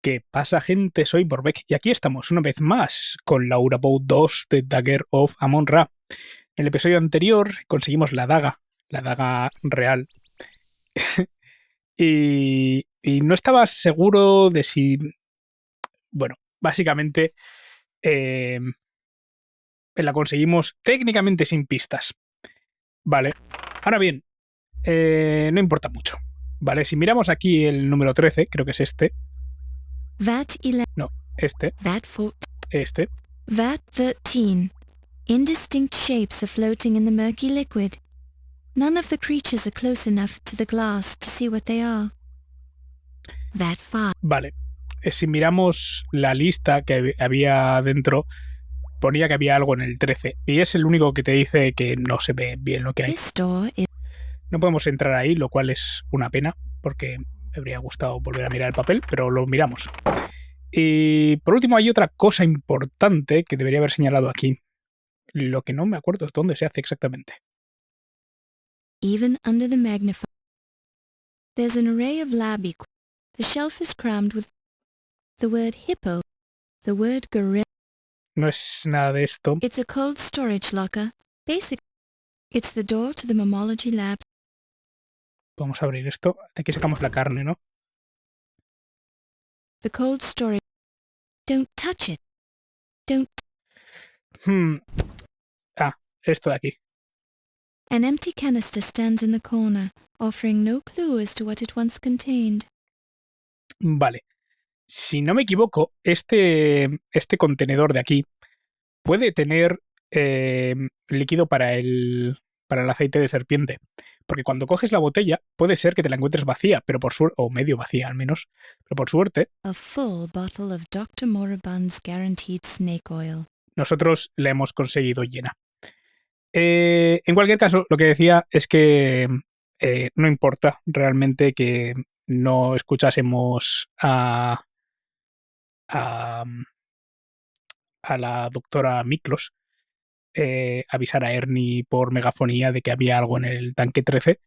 ¿Qué pasa, gente? Soy Borbeck y aquí estamos una vez más con la Boat 2 de Dagger of Amon Ra. En el episodio anterior conseguimos la daga real. y no estaba seguro de si... Bueno, básicamente la conseguimos técnicamente sin pistas. Vale. Ahora bien, no importa mucho. Vale, si miramos aquí el número 13, creo que es este. No, este. Este. That 13. Indistinct shapes are floating in the murky liquid. None of the creatures are close enough to the glass to see what they are. That 5. Vale. Si miramos la lista que había dentro, ponía que había algo en el 13. Y es el único que te dice que no se ve bien lo que hay. No podemos entrar ahí, lo cual es una pena, porque me habría gustado volver a mirar el papel, pero lo miramos. Y por último hay otra cosa importante que debería haber señalado aquí. Lo que no me acuerdo es dónde se hace exactamente. Even under the magnifier, there's an array of lab equipment. The shelf is crammed with the word hippo, the word gorilla. No es nada de esto. It's a cold storage locker. Basically, it's the door to the mammalogy labs. Vamos a abrir esto. De aquí sacamos la carne, ¿no? The cold storage. Don't touch it. Don't. Esto de aquí. An empty canister stands in the corner, offering no clue as to what it once contained. Vale. Si no me equivoco, este contenedor de aquí puede tener líquido para el aceite de serpiente. Porque cuando coges la botella, puede ser que te la encuentres vacía, pero por suerte, o medio vacía al menos, pero por suerte, A full bottle of Dr. Moribund's guaranteed snake oil. Nosotros la hemos conseguido llena. En cualquier caso, lo que decía es que no importa realmente que no escuchásemos a la doctora Miklos avisar a Ernie por megafonía de que había algo en el tanque 13,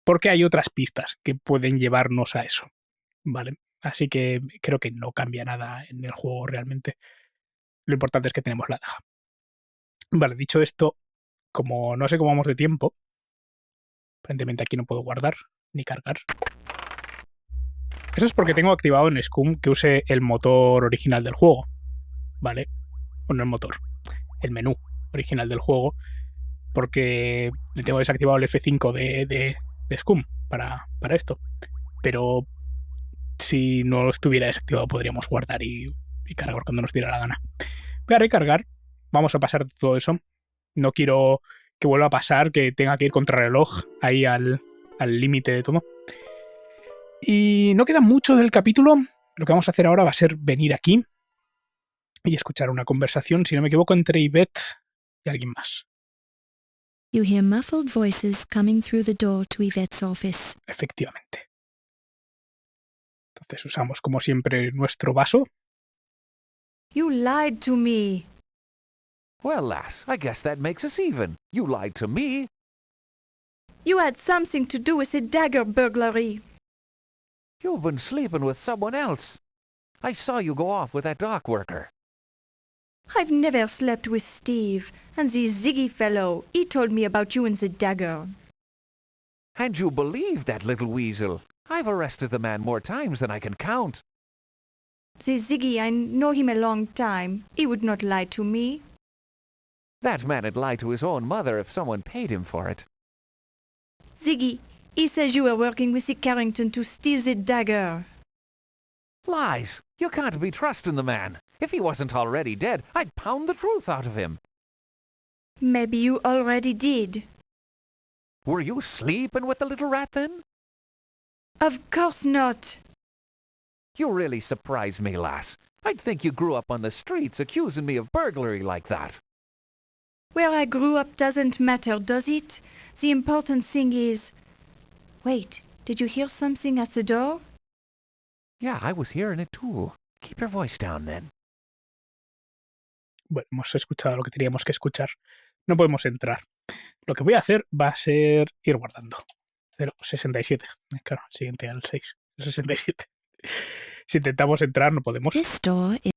porque hay otras pistas que pueden llevarnos a eso, ¿vale? Así que creo que no cambia nada en el juego realmente. Lo importante es que tenemos la daga. Vale, dicho esto, como no sé cómo vamos de tiempo, aparentemente aquí no puedo guardar ni cargar. Eso es porque tengo activado en Scum que use el motor original del juego, ¿vale? O no el motor, el menú original del juego, porque le tengo desactivado el F5 de Scum para esto. Pero si no estuviera desactivado podríamos guardar y cargar cuando nos diera la gana. Voy a recargar, vamos a pasar de todo eso. No quiero que vuelva a pasar, que tenga que ir contrarreloj ahí al límite de todo. Y no queda mucho del capítulo. Lo que vamos a hacer ahora va a ser venir aquí y escuchar una conversación, si no me equivoco, entre Yvette y alguien más. You hear muffled voices coming through the door to Yvette's office. Efectivamente. Entonces usamos, como siempre, nuestro vaso. You lied to me. Well, lass, I guess that makes us even. You lied to me. You had something to do with the dagger burglary. You've been sleeping with someone else. I saw you go off with that dock worker. I've never slept with Steve, and the Ziggy fellow, he told me about you and the dagger. And you believed that little weasel. I've arrested the man more times than I can count. The Ziggy, I know him a long time. He would not lie to me. That man'd lie to his own mother if someone paid him for it. Ziggy, he says you were working with the Carrington to steal the dagger. Lies! You can't be trusting the man. If he wasn't already dead, I'd pound the truth out of him. Maybe you already did. Were you sleeping with the little rat then? Of course not. You really surprise me, lass. I'd think you grew up on the streets accusing me of burglary like that. Where I grew up doesn't matter, does it? The important thing is... Wait, did you hear something at the door? Yeah, I was hearing it too. Keep your voice down then. Bueno, hemos escuchado lo que teníamos que escuchar. No podemos entrar. Lo que voy a hacer va a ser ir guardando. 0,67. Claro, siguiente al 6. El 67. Si intentamos entrar, no podemos. This door is...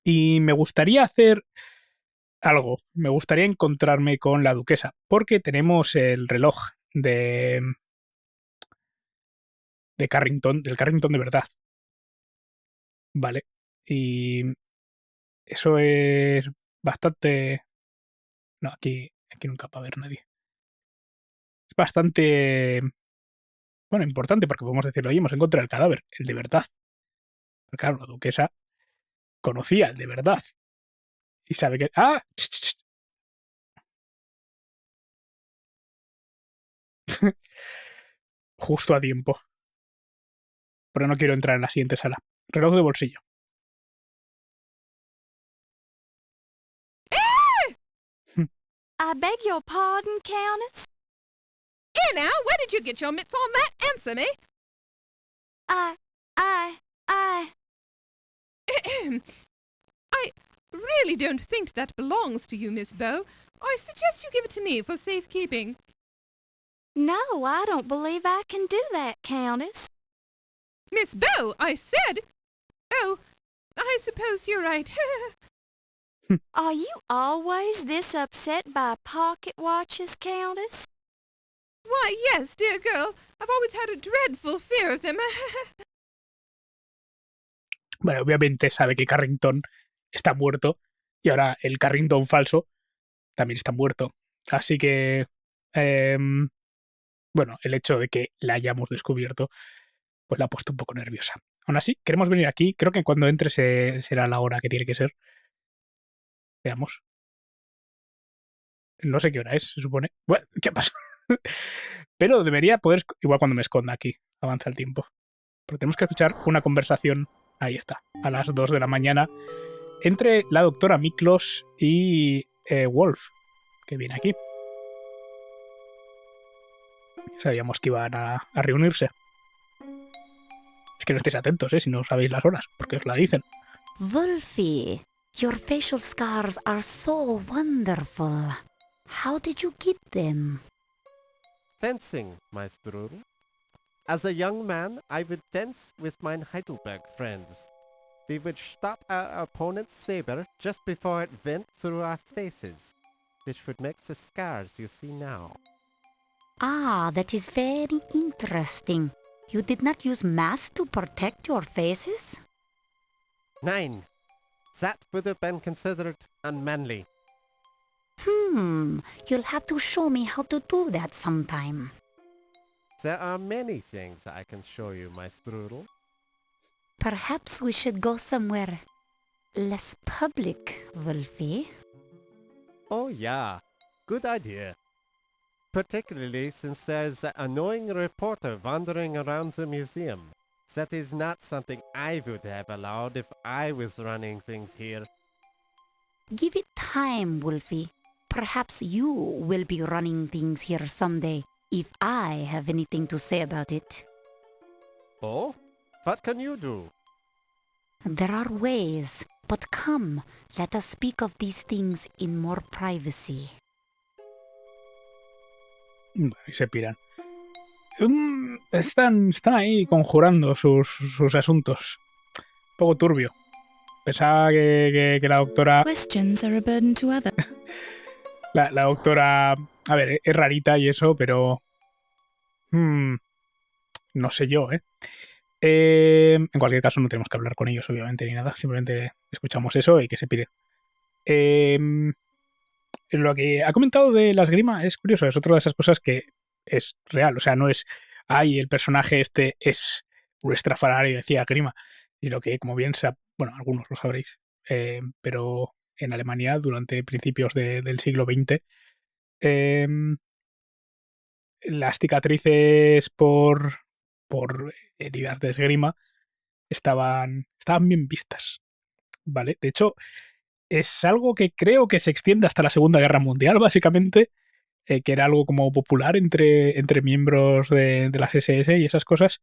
Y me gustaría hacer algo. Me gustaría encontrarme con la duquesa, porque tenemos el reloj de Carrington, del Carrington de verdad. Vale. Y eso es bastante... No, aquí nunca va a haber nadie. Es bastante... Bueno, importante, porque podemos decirlo, oye, hemos encontrado el cadáver, el de verdad. Pero claro, la duquesa conocía el de verdad. Y sabe que... ¡Ah! Justo a tiempo. Pero no quiero entrar en la siguiente sala. Reloj de bolsillo. I beg your pardon, Countess? Here now, where did you get your mitts on that? Answer me. I... I really don't think that belongs to you, Miss Bow. I suggest you give it to me for safekeeping. No, I don't believe I can do that, Countess. Miss Bow, I said... Oh, I suppose you're right. Are you always this upset by pocket watches, Countess? Why, yes, dear girl. I've always had a dreadful fear of them. Bueno, obviamente sabe que Carrington está muerto y ahora el Carrington falso también está muerto. Así que, bueno, el hecho de que la hayamos descubierto pues la ha puesto un poco nerviosa. Aún así, queremos venir aquí. Creo que cuando entre será la hora que tiene que ser. Veamos. No sé qué hora es, se supone. Bueno, ¿qué pasa? Pero debería poder... Igual cuando me esconda aquí, avanza el tiempo. Pero tenemos que escuchar una conversación... Ahí está, a las 2 de la mañana, entre la doctora Miklos y Wolf, que viene aquí. Sabíamos que iban a reunirse. Es que no estéis atentos, si no sabéis las horas, porque os la dicen. Wolfie, your facial scars are so wonderful. How did you get them? Fencing, my Strudel. As a young man, I would fence with my Heidelberg friends. We would stop our opponent's saber just before it went through our faces, which would make the scars you see now. Ah, that is very interesting. You did not use masks to protect your faces? Nein, that would have been considered unmanly. You'll have to show me how to do that sometime. There are many things I can show you, my Strudel. Perhaps we should go somewhere less public, Wolfie. Oh yeah, good idea. Particularly since there's that annoying reporter wandering around the museum. That is not something I would have allowed if I was running things here. Give it time, Wolfie. Perhaps you will be running things here someday, if I have anything to say about it. Oh? What can you do? There are ways, but come, let us speak of these things in more privacy. Y se piran. Están ahí conjurando sus asuntos. Un poco turbio. Pensaba que la doctora... Questions are a burden to others. La doctora... A ver, es rarita y eso, pero... no sé yo, en cualquier caso no tenemos que hablar con ellos, obviamente, ni nada. Simplemente escuchamos eso y que se pire. Lo que ha comentado de la esgrima es curioso. Es otra de esas cosas que es real. O sea, no es... Ay, el personaje este es un estrafalario y decía esgrima. Y lo que, como bien bueno, algunos lo sabréis. Pero en Alemania, durante principios del siglo XX... las cicatrices por heridas de esgrima estaban bien vistas, ¿vale? De hecho, es algo que creo que se extiende hasta la Segunda Guerra Mundial, básicamente, que era algo como popular entre miembros de las SS y esas cosas,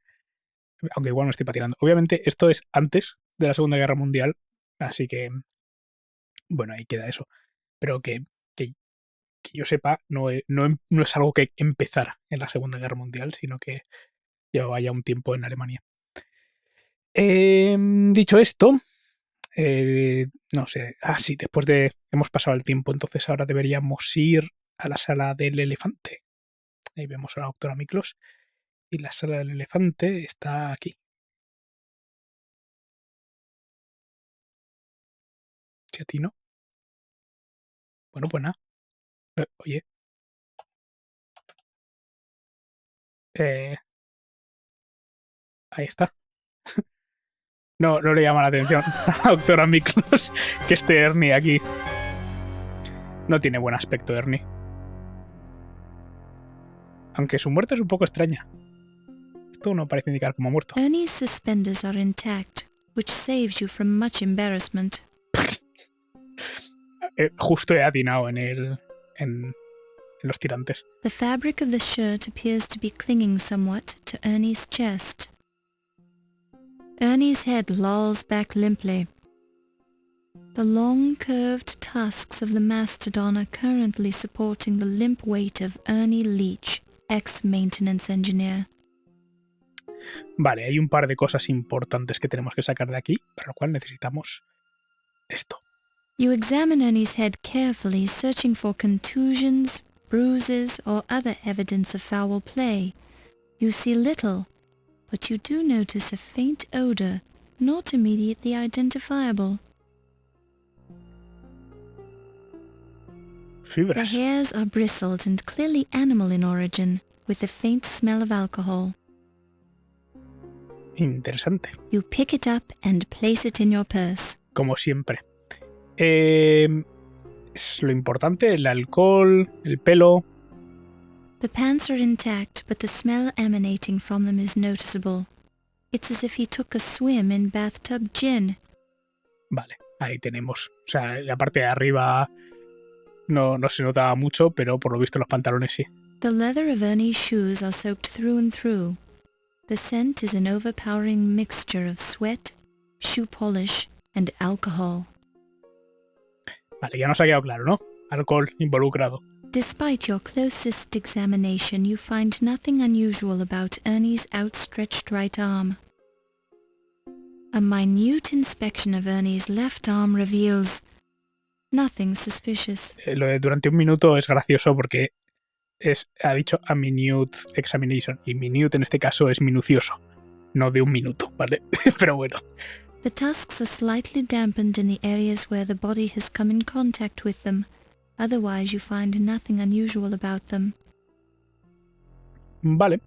aunque igual me estoy patinando. Obviamente, esto es antes de la Segunda Guerra Mundial, así que, bueno, ahí queda eso. Pero que yo sepa, no es algo que empezara en la Segunda Guerra Mundial, sino que llevaba ya un tiempo en Alemania. Dicho esto, no sé. Sí, después de... Hemos pasado el tiempo, entonces ahora deberíamos ir a la sala del elefante. Ahí vemos a la doctora Miklos. Y la sala del elefante está aquí. Si a ti no. Bueno, pues nada. Oye. Ahí está. No le llama la atención a la doctora Miklos que esté Ernie aquí. No tiene buen aspecto Ernie. Aunque su muerte es un poco extraña. Esto no parece indicar como muerto. Ernie's suspenders are intact, which saves you from much embarrassment. Justo he atinado en los tirantes. The fabric of the shirt appears to be clinging somewhat to Ernie's chest. Ernie's head lolls back limply. The long curved tusks of the mastodon are currently supporting the limp weight of Ernie Leach, ex-maintenance engineer. Vale, hay un par de cosas importantes que tenemos que sacar de aquí, para lo cual necesitamos esto. You examine Ernie's head carefully, searching for contusions, bruises, or other evidence of foul play. You see little, but you do notice a faint odor, not immediately identifiable. The Fibras. hairs are bristled and clearly animal in origin, with a faint smell of alcohol. Interesante. You pick it up and place it in your purse. Como siempre. Es lo importante, el alcohol, el pelo. The pants are intact, but the smell emanating from them is noticeable. It's as if he took a swim in bathtub gin. Vale, ahí tenemos. O sea, la parte de arriba no se notaba mucho, pero por lo visto los pantalones sí. The leather of Ernie's shoes are soaked through and through. The scent is an overpowering mixture of sweat, shoe polish, and alcohol. Vale, ya nos ha quedado claro, ¿no? Alcohol involucrado. Despite your closest examination, you find nothing unusual about Ernie's outstretched right arm. A minute inspection of Ernie's left arm reveals nothing suspicious. Lo de durante un minuto es gracioso porque ha dicho a minute examination, y minute en este caso es minucioso, no de un minuto, ¿vale? Pero bueno. The tusks are slightly dampened in the areas where the body has come in contact with them. Otherwise you find nothing unusual about them. Vale.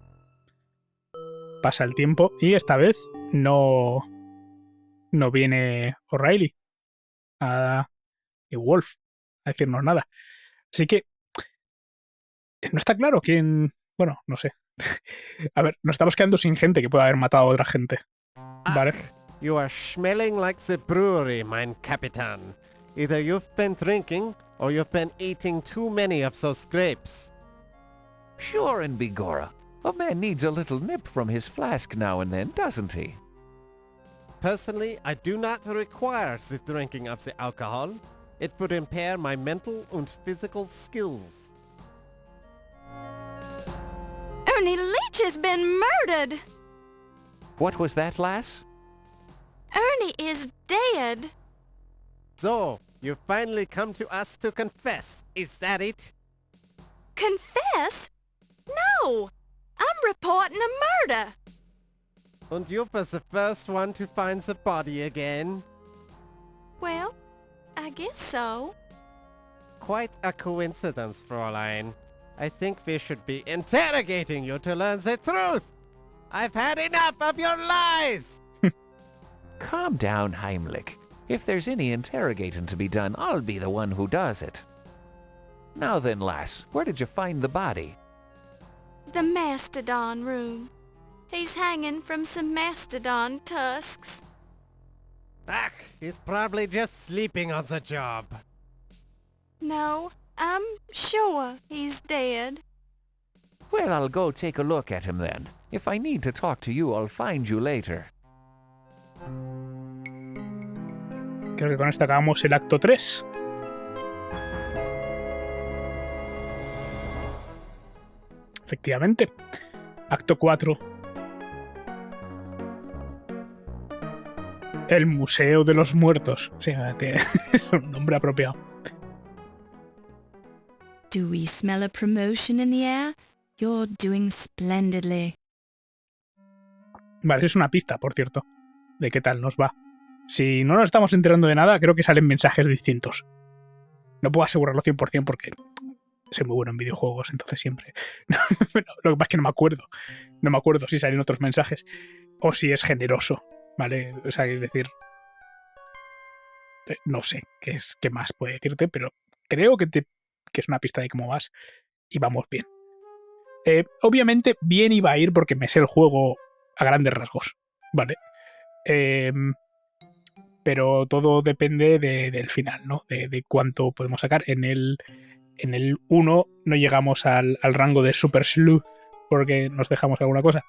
Pasa el tiempo y esta vez no viene O'Reilly y Wolf a decirnos nada. Así que no está claro quién... Bueno, no sé. A ver, nos estamos quedando sin gente que pueda haber matado a otra gente. Vale. You are smelling like the brewery, mein Captain. Either you've been drinking, or you've been eating too many of those grapes. Sure and begorra. A man needs a little nip from his flask now and then, doesn't he? Personally, I do not require the drinking of the alcohol. It would impair my mental and physical skills. Ernie Leach has been murdered! What was that, lass? Ernie is dead! So, you finally come to us to confess, is that it? Confess? No! I'm reporting a murder! And you was the first one to find the body again? Well, I guess so. Quite a coincidence, Fräulein. I think we should be interrogating you to learn the truth! I've had enough of your lies! Calm down, Heimlich. If there's any interrogating to be done, I'll be the one who does it. Now then, lass, where did you find the body? The mastodon room. He's hanging from some mastodon tusks. Ah, he's probably just sleeping on the job. No, I'm sure he's dead. Well, I'll go take a look at him then. If I need to talk to you, I'll find you later. Creo que con esto acabamos el acto 3. Efectivamente. Acto 4. El Museo de los Muertos. Sí, es un nombre apropiado. Do we smell a promotion in the air? You're doing splendidly. Vale, es una pista, por cierto, de qué tal nos va. Si no nos estamos enterando de nada, creo que salen mensajes distintos. No puedo asegurarlo 100% porque soy muy bueno en videojuegos, entonces siempre... Lo que pasa es que no me acuerdo. No me acuerdo si salen otros mensajes o si es generoso, ¿vale? O sea, es decir... No sé qué más puede decirte, pero creo que es una pista de cómo vas y vamos bien. Obviamente bien iba a ir porque me sé el juego a grandes rasgos, ¿vale? Pero todo depende del final, ¿no? De cuánto podemos sacar. En el 1 no llegamos al rango de Super Sleuth porque nos dejamos alguna cosa.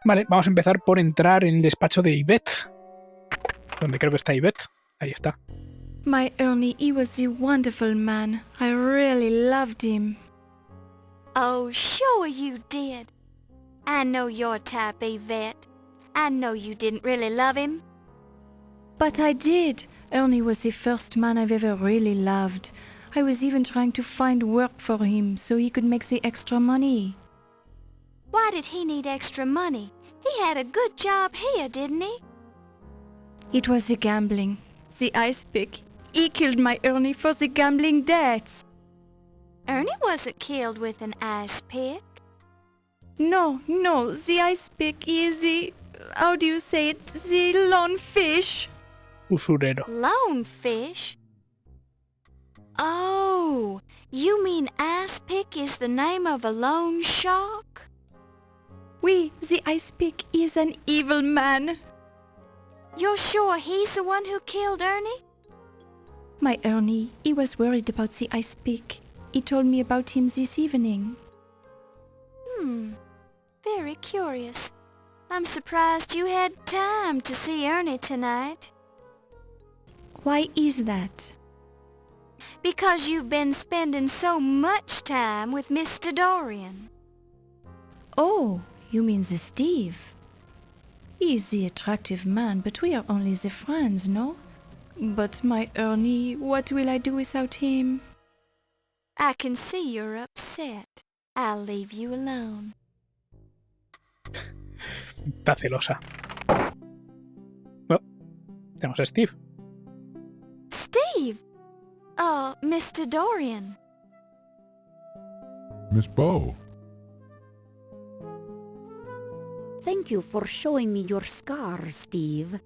Vale, vamos a empezar por entrar en el despacho de Yvette, donde creo que está Yvette. Ahí está. My Ernie, he was a wonderful man. I really loved him. Oh, sure you did. I know your type, Yvette. I know you didn't really love him. But I did. Ernie was the first man I've ever really loved. I was even trying to find work for him so he could make the extra money. Why did he need extra money? He had a good job here, didn't he? It was the gambling. The ice pick. He killed my Ernie for the gambling debts. Ernie wasn't killed with an ice pick. No, the ice pick is the... How do you say it? The lone fish. Usurero. Lone fish? Oh, you mean ice pick is the name of a loan shark? Oui, the ice pick is an evil man. You're sure he's the one who killed Ernie? My Ernie, he was worried about the ice pick. He told me about him this evening. Very curious. I'm surprised you had time to see Ernie tonight. Why is that? Because you've been spending so much time with Mr. Dorian. Oh, you mean the Steve? He is the attractive man, but we are only the friends, no? But my Ernie, what will I do without him? I can see you're upset. I'll leave you alone. Está celosa. Oh, tenemos a Steve. Steve! Mr. Dorian. Miss Bow. Thank you for showing me your scars, Steve.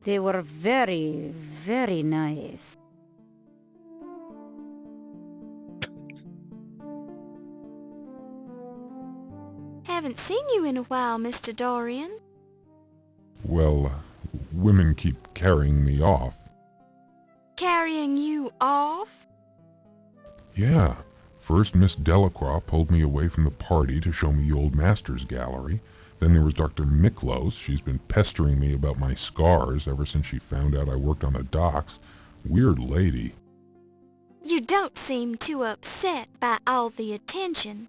They were very, very nice. Haven't seen you in a while, Mr. Dorian. Well, women keep carrying me off. Carrying you off? Yeah. First, Miss Delacroix pulled me away from the party to show me the old master's gallery. Then there was Dr. Miklos. She's been pestering me about my scars ever since she found out I worked on the docks. Weird lady. You don't seem too upset by all the attention.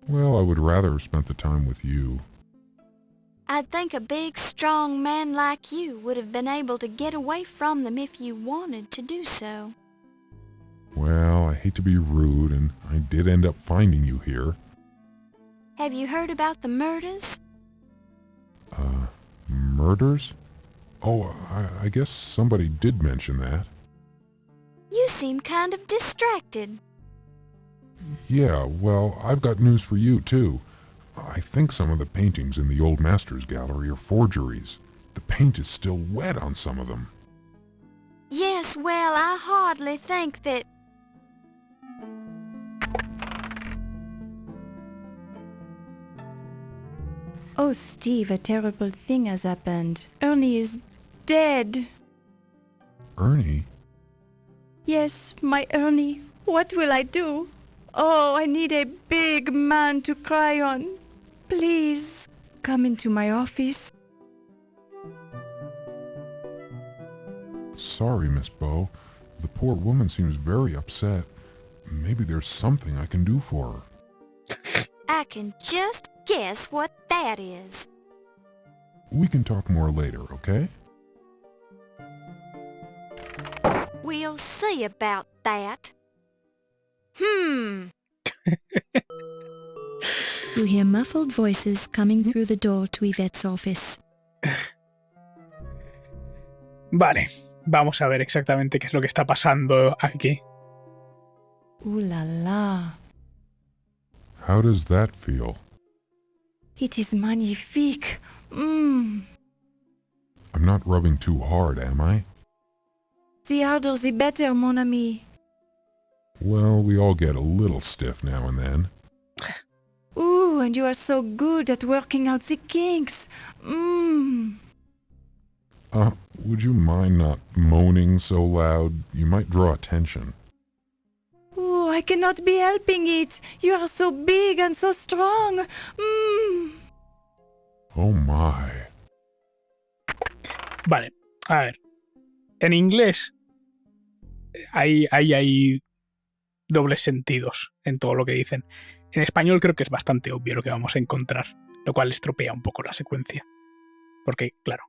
Well, I would rather have spent the time with you. I'd think a big, strong man like you would have been able to get away from them if you wanted to do so. Well, I hate to be rude, and I did end up finding you here. Have you heard about the murders? Murders? Oh, I guess somebody did mention that. You seem kind of distracted. Yeah, well, I've got news for you, too. I think some of the paintings in the old master's gallery are forgeries. The paint is still wet on some of them. Yes, well, I hardly think that... Oh, Steve, a terrible thing has happened. Ernie is dead. Ernie? Yes, my Ernie. What will I do? Oh, I need a big man to cry on. Please, come into my office. Sorry, Miss Bow. The poor woman seems very upset. Maybe there's something I can do for her. I can just guess what that is. We can talk more later, okay? We'll see about that. You hear muffled voices coming through the door to Yvette's office. Vale, vamos a ver exactamente qué es lo que está pasando aquí. Ooh la la. How does that feel? It is magnifique. Mmm. I'm not rubbing too hard, am I? The harder the better, mon ami. Well, we all get a little stiff now and then. Ooh, and you are so good at working out the kinks. Mmm. Would you mind not moaning so loud? You might draw attention. Ooh, I cannot be helping it. You are so big and so strong. Mmm. Oh my. Vale, a ver. En inglés hay dobles sentidos en todo lo que dicen. En español creo que es bastante obvio lo que vamos a encontrar, lo cual estropea un poco la secuencia. Porque, claro,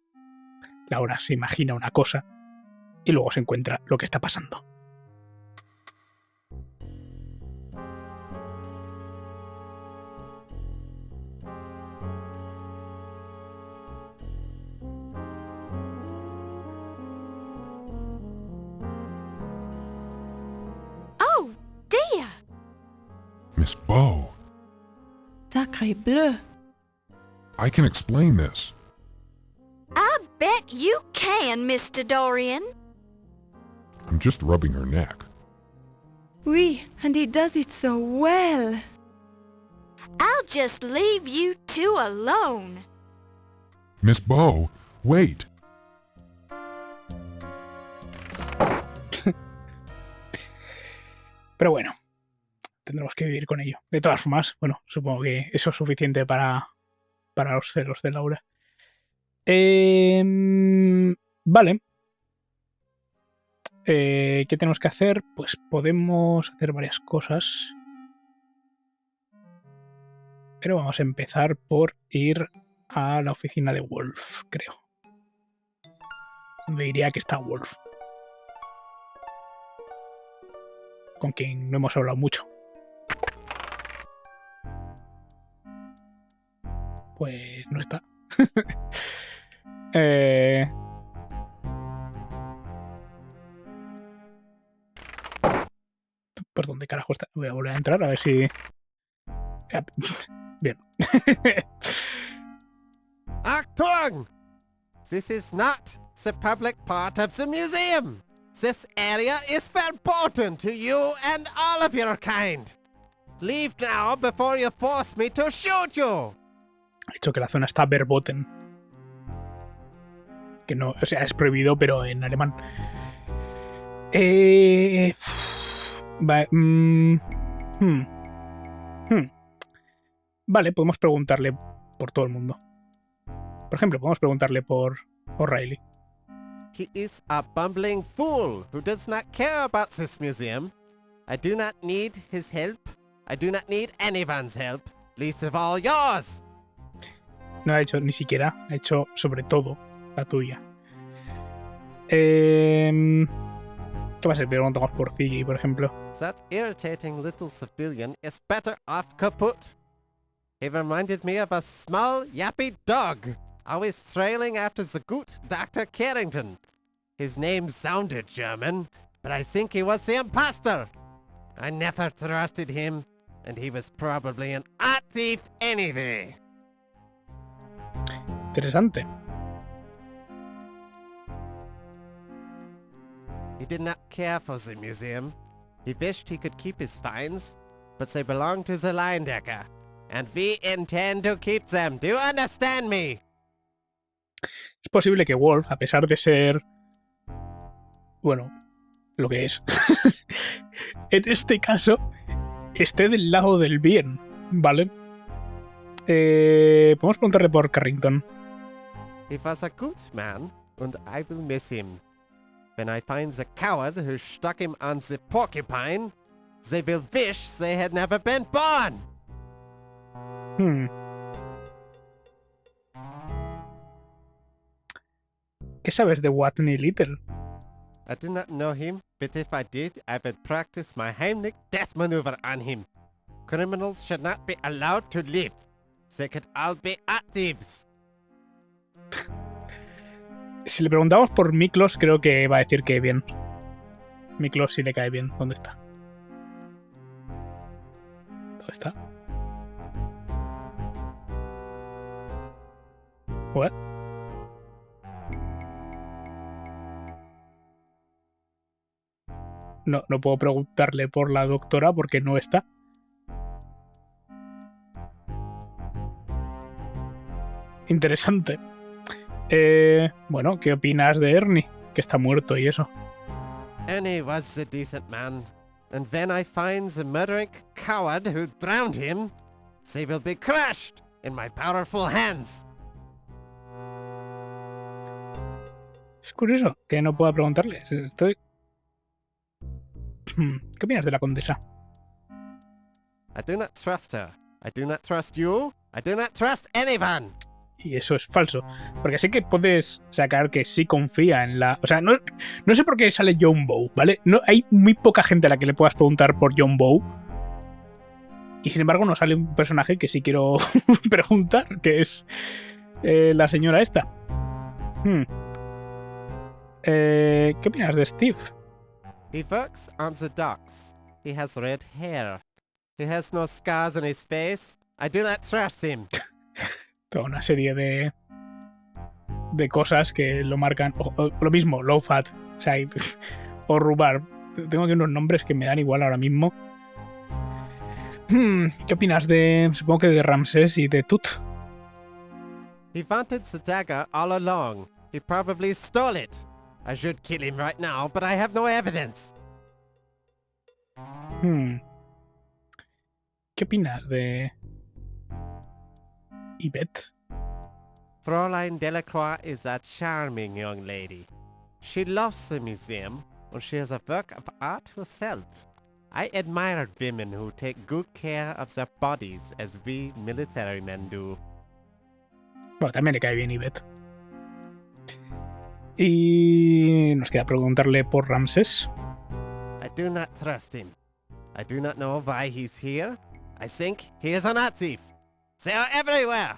Laura se imagina una cosa y luego se encuentra lo que está pasando. Oh, dear! Miss Bow, Sacré bleu. I can explain this. I bet you can, Mr. Dorian. I'm just rubbing her neck. Oui, and he does it so well. I'll just leave you two alone. Miss Bow, wait. Pero bueno, tendremos que vivir con ello. De todas formas, bueno, supongo que eso es suficiente para los celos de Laura. Vale. ¿Qué tenemos que hacer? Pues podemos hacer varias cosas. Pero vamos a empezar por ir a la oficina de Wolf, creo. Donde diría que está Wolf. Con quien no hemos hablado mucho. Pues no está. ¿Por dónde carajo está? Voy a volver a entrar a ver si... Bien. Achtung! This is not the public part of the museum. This area is verboten to you and all of your kind. Leave now before you force me to shoot you. He dicho que la zona está verboten. Que no, o sea, es prohibido, pero en alemán. Vale, podemos preguntarle por todo el mundo. Por ejemplo, podemos preguntarle por O'Reilly. He is a bumbling fool who does not care about this museum. I do not need his help. I do not need anyone's help, least of all yours. No ha hecho ni siquiera, ha hecho sobre todo la tuya. ¿Qué pasa si preguntamos por Ziggy, por ejemplo? That irritating little civilian is better off kaput. He reminded me of a small, yappy dog, always trailing after the good Dr. Carrington. His name sounded German, but I think he was the imposter. I never trusted him, and he was probably an art thief anyway. Interesante. He did not care for the museum. He wished he could keep his finds, but they belong to the Leindecker, and we intend to keep them. Do you understand me? Es posible que Wolf, a pesar de ser... Bueno, lo que es. En este caso, esté del lado del bien, ¿vale? Podemos preguntarle por Carrington. He was a good man, and I will miss him. When I find the coward who stuck him on the porcupine, they will wish they had never been born. ¿Qué sabes de Watney Little? I do not know him, but if I did, I would practice my Heimlich death maneuver on him. Criminals should not be allowed to live. They could all be actives. Si le preguntamos por Miklos, creo que va a decir que bien. Miklos sí le cae bien. ¿Dónde está? ¿Dónde está? What? No puedo preguntarle por la doctora porque no está. Interesante. Bueno, ¿qué opinas de Ernie? Que está muerto y eso. Ernie was a decent man, and when I find the murdering coward who drowned him, they will be crushed in my powerful hands. Es curioso que no pueda preguntarle. Estoy... ¿Qué opinas de la condesa? I do not trust her. I do not trust you. I do not trust anyone. Y eso es falso. Porque sí que puedes sacar que sí confía en la... O sea, no sé por qué sale John Bow, ¿vale? No, hay muy poca gente a la que le puedas preguntar por John Bow. Y sin embargo nos sale un personaje que sí quiero preguntar, que es la señora esta. ¿Qué opinas de Steve? He works on the docks. He has red hair. He has no scars on his face. I do not trust him. Toda una serie de cosas que lo marcan. O lo mismo, low fat, o sea, o rubar. Tengo aquí unos nombres que me dan igual ahora mismo. ¿Qué opinas de, supongo que de Ramsés y de Tut? He wanted the dagger all along. He probably stole it. I should kill him right now, but I have no evidence. ¿Qué opinas de Yvette? Fräulein Delacroix is a charming young lady. She loves the museum, and she has a work of art herself. I admire women who take good care of their bodies as we military men do. Bueno, también le cae bien Yvette. Y nos queda preguntarle por Ramsés. I do not trust him. I do not know why he's here. I think he is a Nazi. They are everywhere.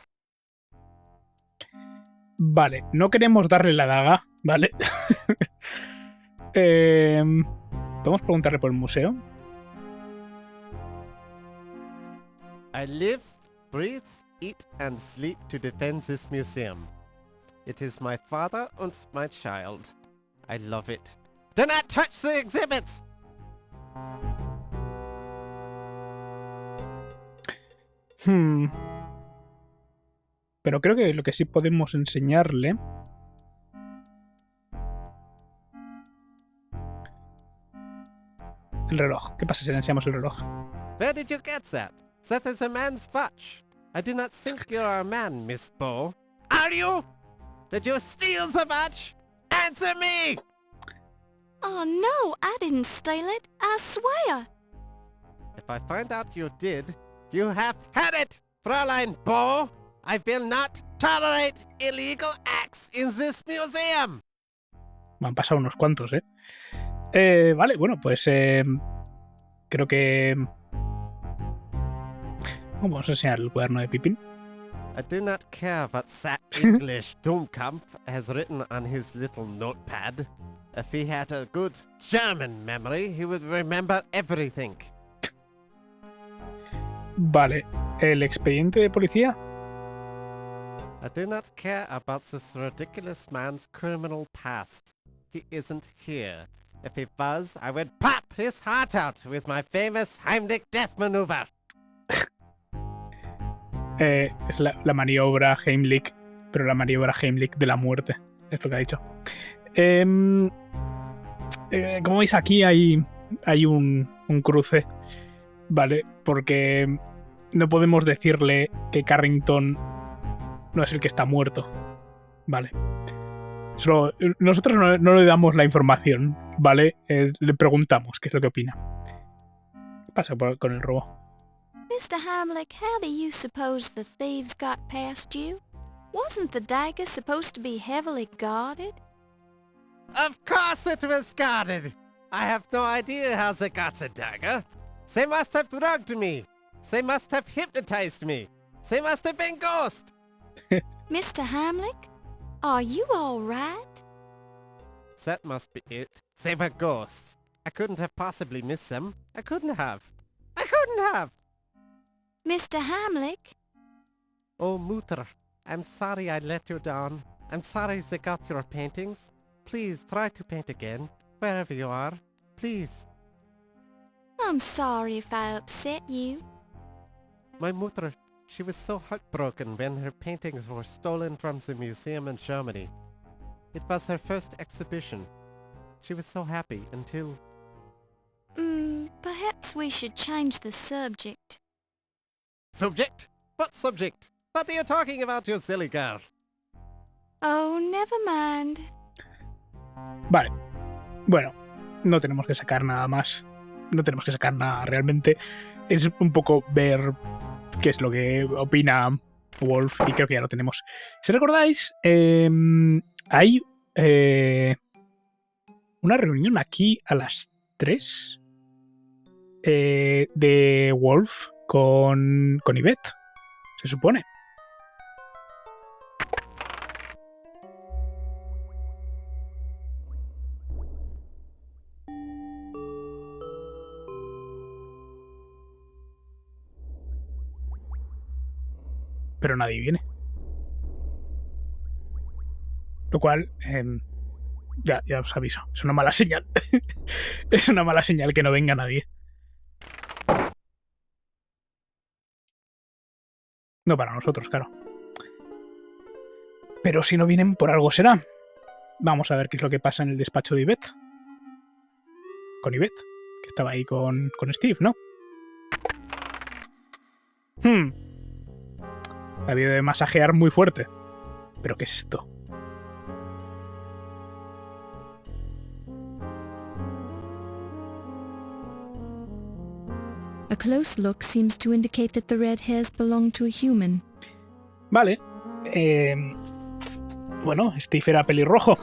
Vale, no queremos darle la daga, ¿vale? ¿Podemos preguntarle por el museo? I live, breathe, eat and sleep to defend this museum. It is my father and my child. I love it. Do not touch the exhibits! Pero creo que lo que sí podemos enseñarle... El reloj. ¿Qué pasa si le enseñamos el reloj? Where did you get that? That is a man's watch. I do not think you are a man, Miss Bow. Are you? Did you steal the watch? Answer me! Oh no, I didn't steal it. I swear. If I find out you did, you have had it, Fräulein Bow. I will not tolerate illegal acts in this museum. Me han pasado unos cuantos, Vale, bueno, pues creo que... Vamos a enseñar el cuaderno de Pippin. I do not care what that English Dummkopf has written on his little notepad. If he had a good German memory, he would remember everything. Vale, ¿el expediente de policía? I do not care about this ridiculous man's criminal past. He isn't here. If he was, I would pop his heart out with my famous Heimlich death maneuver. Es la maniobra Heimlich, pero la maniobra Heimlich de la muerte, es lo que ha dicho. Como veis aquí hay un cruce, ¿vale? Porque no podemos decirle que Carrington no es el que está muerto, ¿vale? Solo, nosotros no le damos la información, ¿vale? Le preguntamos qué es lo que opina. ¿Qué pasa con el robo? Mr. Heimlich, how do you suppose the thieves got past you? Wasn't the dagger supposed to be heavily guarded? Of course it was guarded. I have no idea how they got the dagger. They must have drugged me. They must have hypnotized me. They must have been ghosts. Mr. Hamlick, are you all right? That must be it. They were ghosts. I couldn't have possibly missed them. I couldn't have. Mr. Hamlick? Oh, Mutter, I'm sorry I let you down. I'm sorry they got your paintings. Please try to paint again, wherever you are. Please. I'm sorry if I upset you. My Mutter, she was so heartbroken when her paintings were stolen from the museum in Germany. It was her first exhibition. She was so happy until... Perhaps we should change the subject. Subject? What subject? What are you talking about, you silly girl? Oh, never mind. Vale. Bueno, no tenemos que sacar nada más. No tenemos que sacar nada realmente. Es un poco ver qué es lo que opina Wolf y creo que ya lo tenemos. Si recordáis, hay una reunión aquí a las 3 de Wolf con Yvette, se supone. Pero nadie viene. Lo cual, ya os aviso, es una mala señal. Es una mala señal que no venga nadie. No para nosotros, claro. Pero si no vienen, por algo será. Vamos a ver qué es lo que pasa en el despacho de Yvette. Con Yvette, que estaba ahí con Steve, ¿no? Ha habido de masajear muy fuerte. ¿Pero qué es esto? A close look seems to indicate that the red hairs belong to a human. Vale. Bueno, Steve era pelirrojo.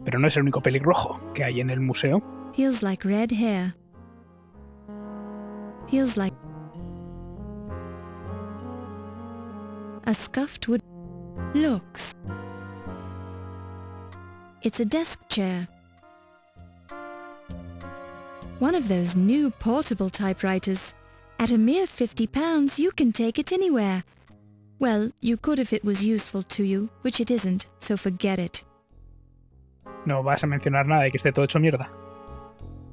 Pero no es el único pelirrojo que hay en el museo. Feels like red hair. Feels like a scuffed wood. Looks. It's a desk chair. One of those new portable typewriters. At a mere £50, you can take it anywhere. Well, you could if it was useful to you, which it isn't, so forget it. No vas a mencionar nada de que esté todo hecho mierda.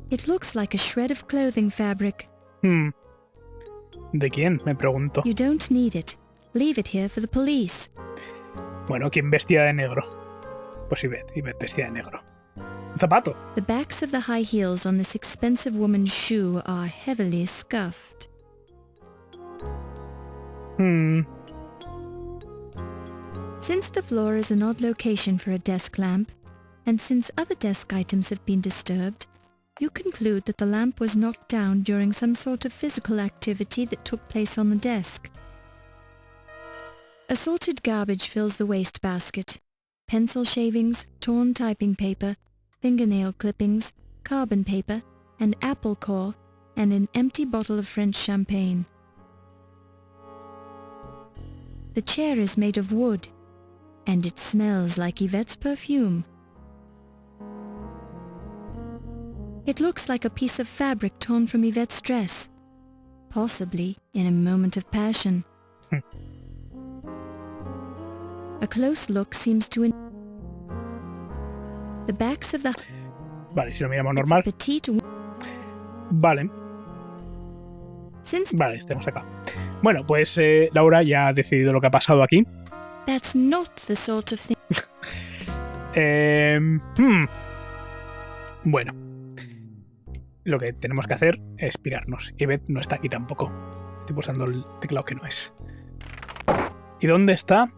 It looks like a shred of clothing fabric. ¿De quién? Me pregunto. You don't need it. Leave it here for the police. Bueno, ¿quién vestía de negro? Pues Yvette vestía de negro. Un zapato. The backs of the high heels on this expensive woman's shoe are heavily scuffed. Since the floor is an odd location for a desk lamp, and since other desk items have been disturbed, you conclude that the lamp was knocked down during some sort of physical activity that took place on the desk. Assorted garbage fills the wastebasket. Pencil shavings, torn typing paper, fingernail clippings, carbon paper, and apple core, and an empty bottle of French champagne. The chair is made of wood, and it smells like Yvette's perfume. It looks like a piece of fabric torn from Yvette's dress, possibly in a moment of passion. A close look seems to the backs of the Vale, si lo miramos normal. Vale. Vale, estamos acá. Bueno, pues Laura ya ha decidido lo que ha pasado aquí. That's not the sort of thing. Bueno. Lo que tenemos que hacer es pirarnos. Yvette no está aquí tampoco. Estoy pulsando el teclado que no es. ¿Y dónde está?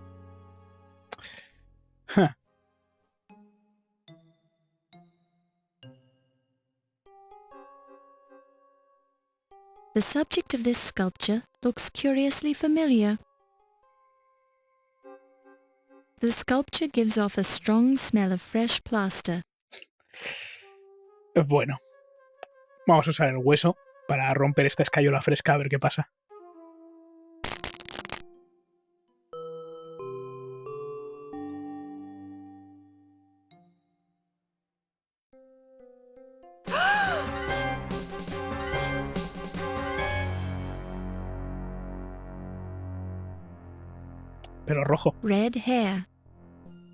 The subject of this sculpture looks curiously familiar. The sculpture gives off a strong smell of fresh plaster. Bueno, vamos a usar el hueso para romper esta escayola fresca a ver qué pasa. Pelo rojo. Red hair.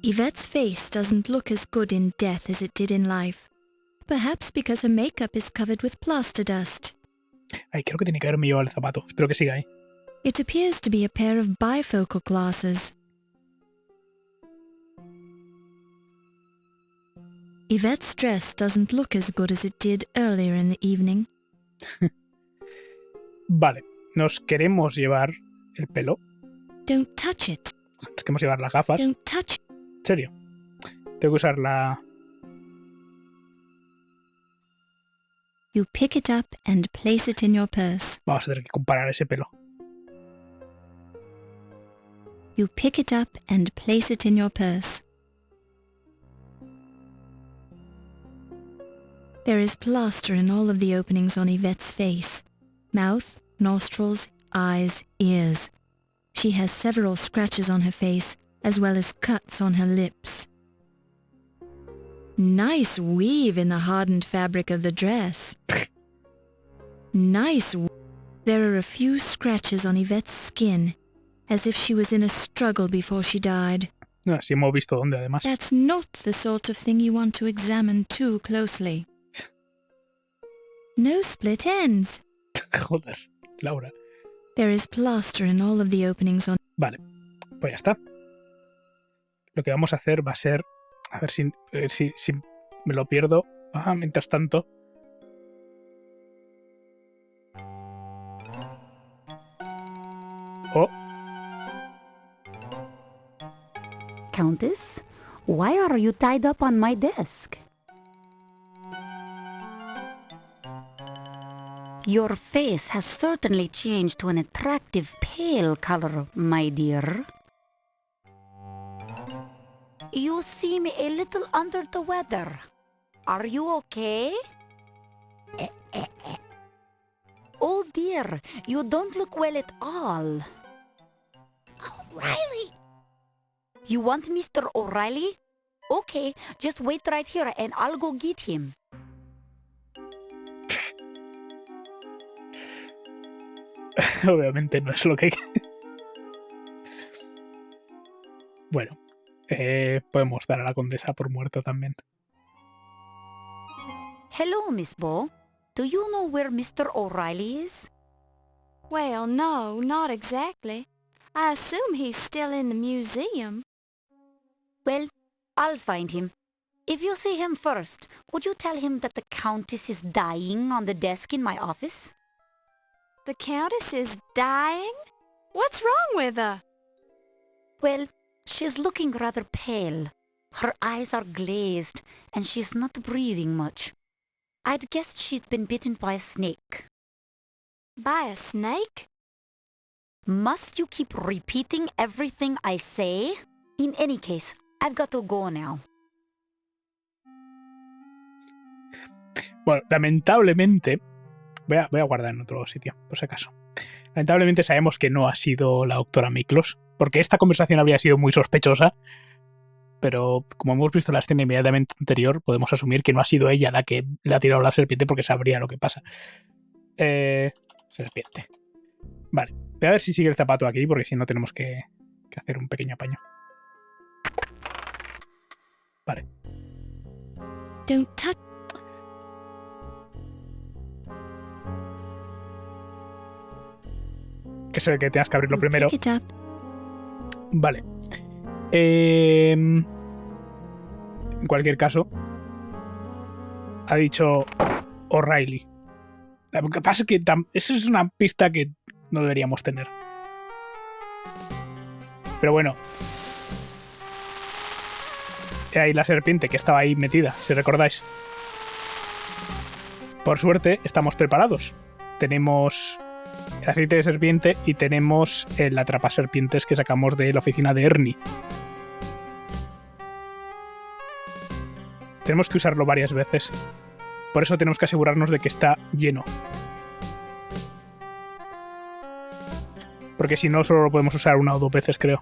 Yvette's face doesn't look as good in death as it did in life. Perhaps because her makeup is covered with plaster dust. Ay, creo que tiene que haberme llevado el zapato. Espero que siga ahí. It appears to be a pair of bifocal glasses. Yvette's dress doesn't look as good as it did earlier in the evening. Vale, nos queremos llevar el pelo. Don't touch it. Nos queremos llevar las gafas. Don't touch it. ¿En serio? Tengo que usar la... You pick it up and place it in your purse. Vamos a tener que comparar ese pelo. You pick it up and place it in your purse. There is plaster in all of the openings on Yvette's face. Mouth, nostrils, eyes, ears. She has several scratches on her face, as well as cuts on her lips. Nice weave in the hardened fabric of the dress. Nice. There are a few scratches on Yvette's skin, as if she was in a struggle before she died. No, sí hemos visto dónde, además. That's not the sort of thing you want to examine too closely. No split ends. Joder, Laura. There is plaster in all of the openings on... Vale, pues ya está. Lo que vamos a hacer va a ser... A ver si me lo pierdo. Mientras tanto... Oh. Countess, why are you tied up on my desk? Your face has certainly changed to an attractive pale color, my dear. You seem a little under the weather. Are you okay? Oh dear, you don't look well at all. O'Reilly! You want Mr. O'Reilly? Okay, just wait right here and I'll go get him. Obviamente no es lo que... Bueno, podemos dar a la condesa por muerta también. Hello, Miss Bo. Do you know where Mr. O'Reilly is? Well, no, not exactly. I assume he's still in the museum. Well, I'll find him. If you see him first, would you tell him that the Countess is dying on the desk in my office? The Countess is dying? What's wrong with her? Well, she's looking rather pale. Her eyes are glazed, and she's not breathing much. I'd guessed she'd been bitten by a snake. By a snake? Must you keep repeating everything I say? In any case, I've got to go now. Bueno, lamentablemente... Voy a guardar en otro sitio, por si acaso. Lamentablemente sabemos que no ha sido la doctora Miklos, porque esta conversación habría sido muy sospechosa, pero como hemos visto la escena inmediatamente anterior, podemos asumir que no ha sido ella la que le ha tirado la serpiente porque sabría lo que pasa. Serpiente. Vale, voy a ver si sigue el zapato aquí, porque si no tenemos que hacer un pequeño apaño. Vale. Don't touch. Que sé que tengas que abrirlo primero. Pick it up. Vale. En cualquier caso, ha dicho O'Reilly. Lo que pasa es que eso es una pista que no deberíamos tener. Pero bueno. Ahí la serpiente que estaba ahí metida, si recordáis. Por suerte, estamos preparados. Tenemos el aceite de serpiente y tenemos el atrapaserpientes que sacamos de la oficina de Ernie. Tenemos que usarlo varias veces. Por eso tenemos que asegurarnos de que está lleno. Porque si no, solo lo podemos usar una o dos veces, creo.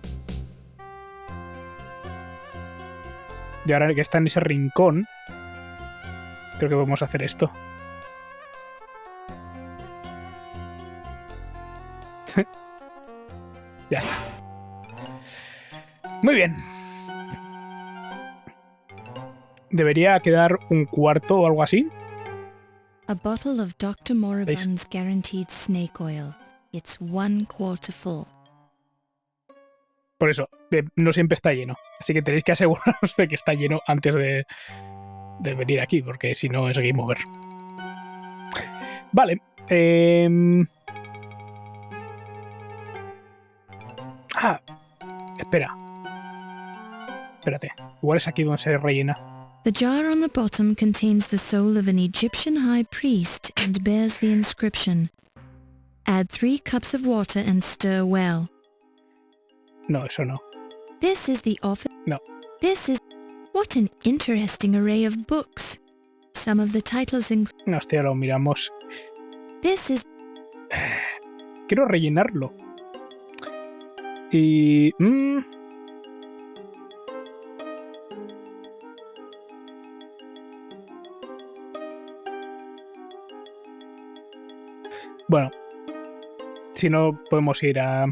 Y ahora que está en ese rincón, creo que podemos hacer esto. Ya está. Muy bien. Debería quedar un cuarto o algo así. A bottle of Dr. Moribund's guaranteed snake oil. It's 1/4 full. Por eso, no siempre está lleno. Así que tenéis que aseguraros de que está lleno antes de venir aquí, porque si no es game over. Vale. Espera. Espérate. Igual es aquí donde se rellena. The jar on the bottom contains the soul of an Egyptian high priest and bears the inscription, "Add 3 cups of water and stir well." No, eso no. This is the office. No. This is... What an interesting array of books. Some of the titles include... No, ya lo miramos. This is... Quiero rellenarlo. Y... Bueno, si no podemos ir a...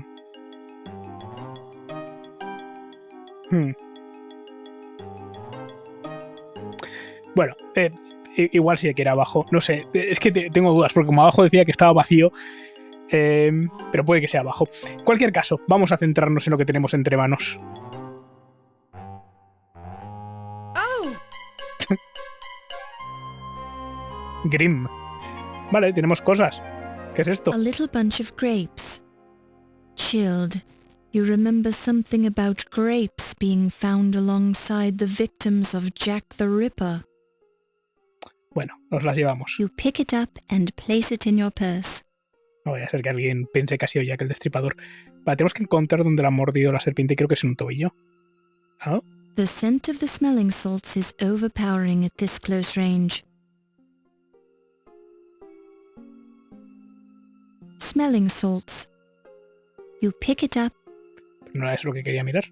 Bueno, igual sí que era abajo. No sé, es que tengo dudas, porque como abajo decía que estaba vacío, pero puede que sea abajo. En cualquier caso, vamos a centrarnos en lo que tenemos entre manos. Grim. Vale, tenemos cosas. ¿Qué es esto? A little bunch of grapes. Chilled. You remember something about grapes being found alongside the victims of Jack the Ripper. Bueno, nos las llevamos. You pick it up and place it in your purse. No vaya a ser que alguien piense que ha sido Jack el Destripador. Vale, tenemos que encontrar donde la ha mordido la serpiente. Creo que es en un tobillo. ¿Ah? The scent of the smelling salts is overpowering at this close range. Smelling salts. You pick it up. No es lo que quería mirar.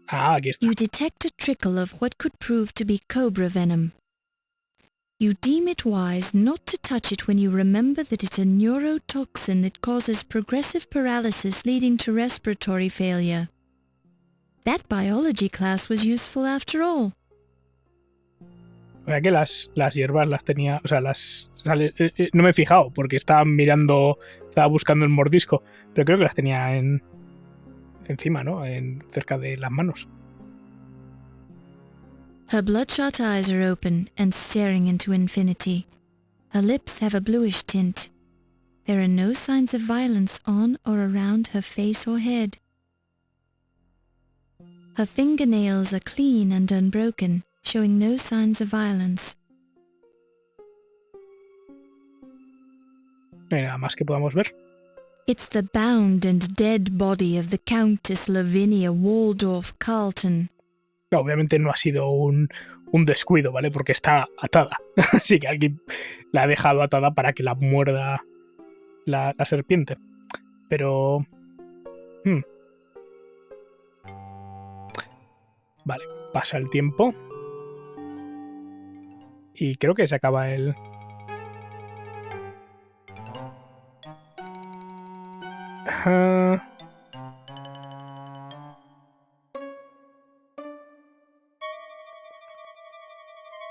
Ah, aquí está. You detect a trickle of what could prove to be cobra venom. You deem it wise not to touch it when you remember that it's a neurotoxin that causes progressive paralysis leading to respiratory failure. That biology class was useful after all. O sea que las hierbas las tenía... O sea, no me he fijado porque estaba mirando... Estaba buscando el mordisco. Pero creo que las tenía encima, ¿no? Cerca de las manos. Her bloodshot eyes are open and staring into infinity. Her lips have a bluish tint. There are no signs of violence on or around her face or head. Her fingernails are clean and unbroken, showing no signs of violence. No hay nada más que podamos ver. It's the bound and dead body of the Countess Lavinia Waldorf Carlton. No, obviamente no ha sido un descuido, ¿vale? Porque está atada. Así que alguien la ha dejado atada para que la muerda la serpiente. Pero... Vale, pasa el tiempo. Y creo que se acaba el...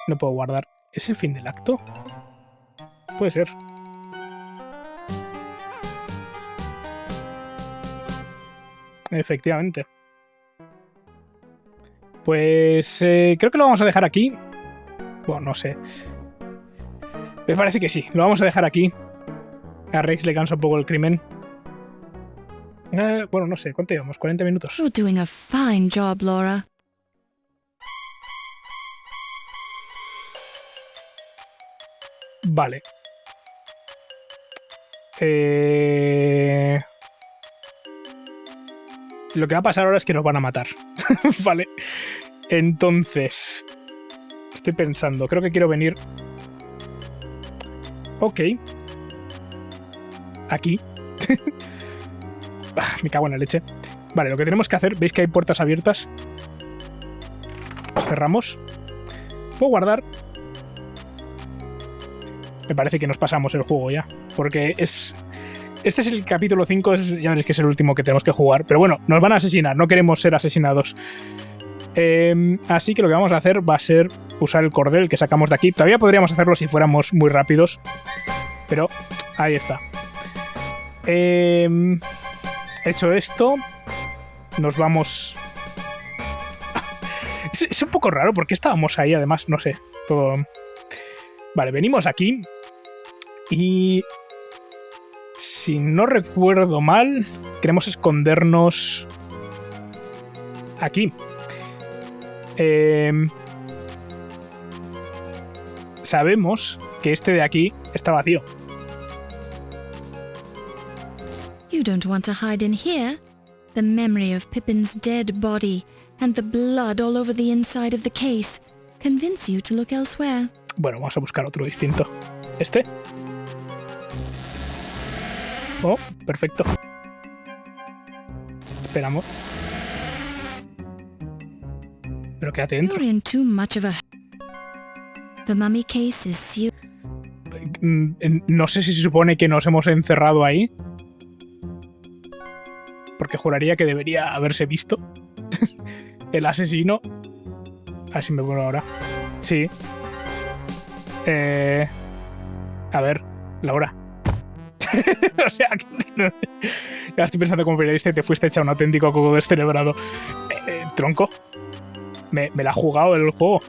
No puedo guardar. ¿Es el fin del acto? Puede ser. Efectivamente. Pues creo que lo vamos a dejar aquí. Bueno, no sé. Me parece que sí. Lo vamos a dejar aquí. A Rex le cansa un poco el crimen. Bueno, no sé. ¿Cuánto llevamos? 40 minutos. You're doing a fine job, Laura. Vale. Lo que va a pasar ahora es que nos van a matar. Vale. Entonces, estoy pensando, creo que quiero venir... Ok. Aquí. Me cago en la leche. Vale, lo que tenemos que hacer, veis que hay puertas abiertas. Las cerramos. Puedo guardar. Me parece que nos pasamos el juego ya. Porque es... Este es el capítulo 5, ya veréis que es el último que tenemos que jugar. Pero bueno, nos van a asesinar, no queremos ser asesinados. Así que lo que vamos a hacer va a ser usar el cordel que sacamos de aquí. Todavía podríamos hacerlo si fuéramos muy rápidos. Pero ahí está. Hecho esto, nos vamos... Es un poco raro porque estábamos ahí, además, no sé. Todo... Vale, venimos aquí. Y... Si no recuerdo mal, queremos escondernos aquí. Sabemos que este de aquí está vacío. You don't want to hide in here? The memory of Pippin's dead body and the blood all over the inside of the case convince you to look elsewhere. Bueno, vamos a buscar otro distinto. ¿Este? Oh, perfecto. Esperamos. Pero quédate dentro. You're in too much of a... The mummy case is sealed. No sé si se supone que nos hemos encerrado ahí. Porque juraría que debería haberse visto. El asesino. A ver si me vuelvo ahora. Sí. A ver, Laura. O sea, ya estoy pensando como periodista y te fuiste hecha un auténtico coco descerebrado. Tronco. Me la ha jugado el juego.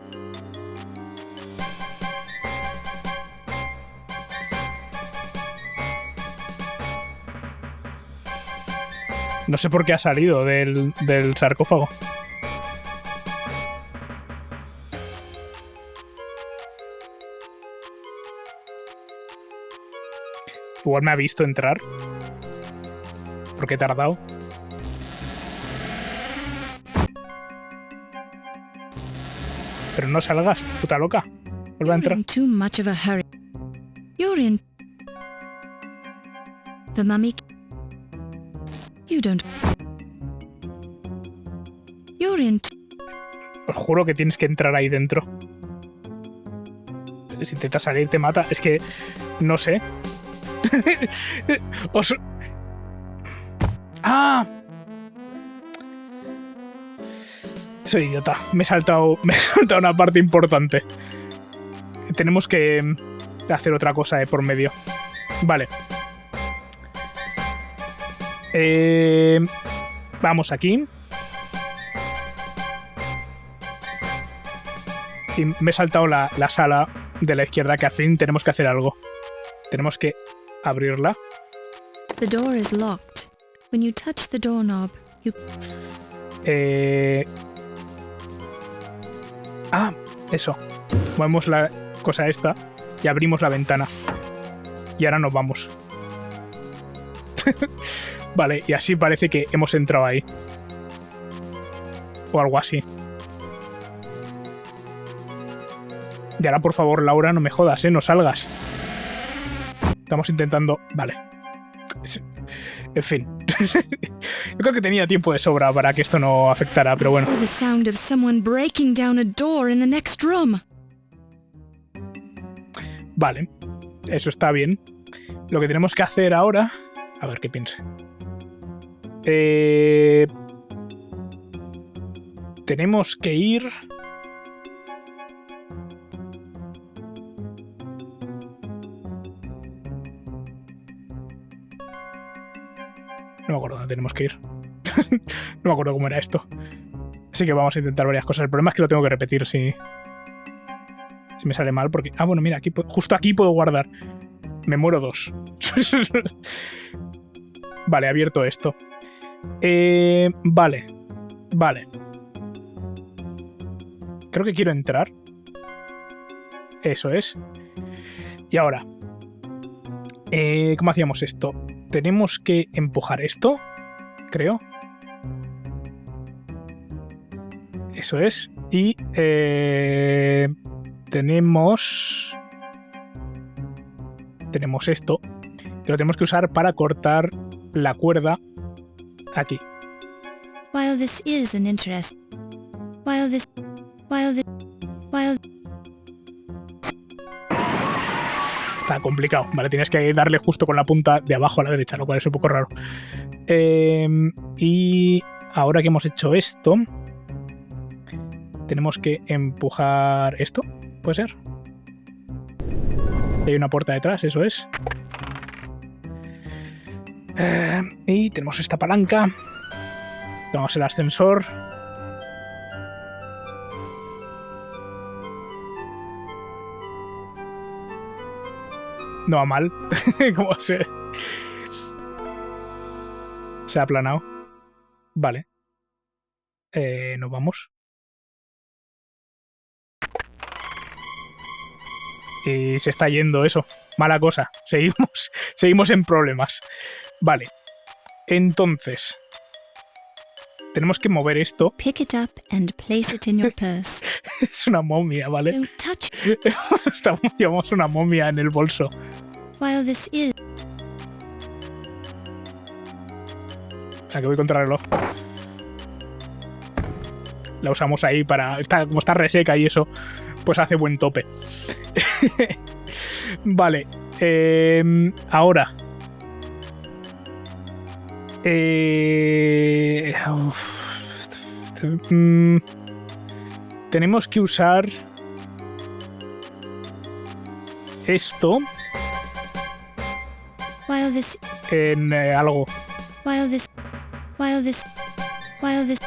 No sé por qué ha salido del sarcófago. Igual me ha visto entrar. Porque he tardado. Pero no salgas, puta loca. Vuelve a entrar. You're in too much of a hurry. You're in... The mummy... You don't... You're in... Os juro que tienes que entrar ahí dentro. Si intentas salir te mata. Es que... No sé. ¡Ah! Soy idiota. Me he saltado una parte importante. Tenemos que hacer otra cosa por medio. Vale. Vamos aquí. Y me he saltado la sala de la izquierda, que al fin tenemos que hacer algo. Tenemos que abrirla. The door is locked. When you touch the doorknob, you... Ah, eso. Movemos la cosa esta y abrimos la ventana. Y ahora nos vamos. Vale, y así parece que hemos entrado ahí. O algo así. Y ahora, por favor, Laura, no me jodas, no salgas. Estamos intentando... Vale. En fin. Yo creo que tenía tiempo de sobra para que esto no afectara, pero bueno. The sound of someone breaking down a door in the next room. Vale. Eso está bien. Lo que tenemos que hacer ahora... A ver qué piensa. Tenemos que ir... No me acuerdo dónde tenemos que ir. No me acuerdo cómo era esto. Así que vamos a intentar varias cosas. El problema es que lo tengo que repetir si me sale mal. Porque... Ah, bueno, mira, aquí justo aquí puedo guardar. Me muero 2. Vale, he abierto esto. Vale. Creo que quiero entrar. Eso es. Y ahora... ¿cómo hacíamos esto? Tenemos que empujar esto, creo. Eso es. Y tenemos esto, que lo tenemos que usar para cortar la cuerda aquí. While this is an interest, while this, Está complicado, ¿vale? Tienes que darle justo con la punta de abajo a la derecha, lo cual es un poco raro. Y ahora que hemos hecho esto, tenemos que empujar esto, ¿puede ser? Hay una puerta detrás, eso es. Y tenemos esta palanca. Tenemos el ascensor. No va mal. ¿Cómo se ha aplanado? Vale. Nos vamos. Y se está yendo eso. Mala cosa. Seguimos en problemas. Vale. Entonces, tenemos que mover esto. pick it up and place it in your purse. Es una momia, ¿vale? Don't touch Llevamos una momia en el bolso. while this is. La que voy contra el reloj. La usamos ahí para... como está reseca y eso, pues hace buen tope. Vale. Ahora. Tenemos que usar esto While this, en algo. while this, while this, while this,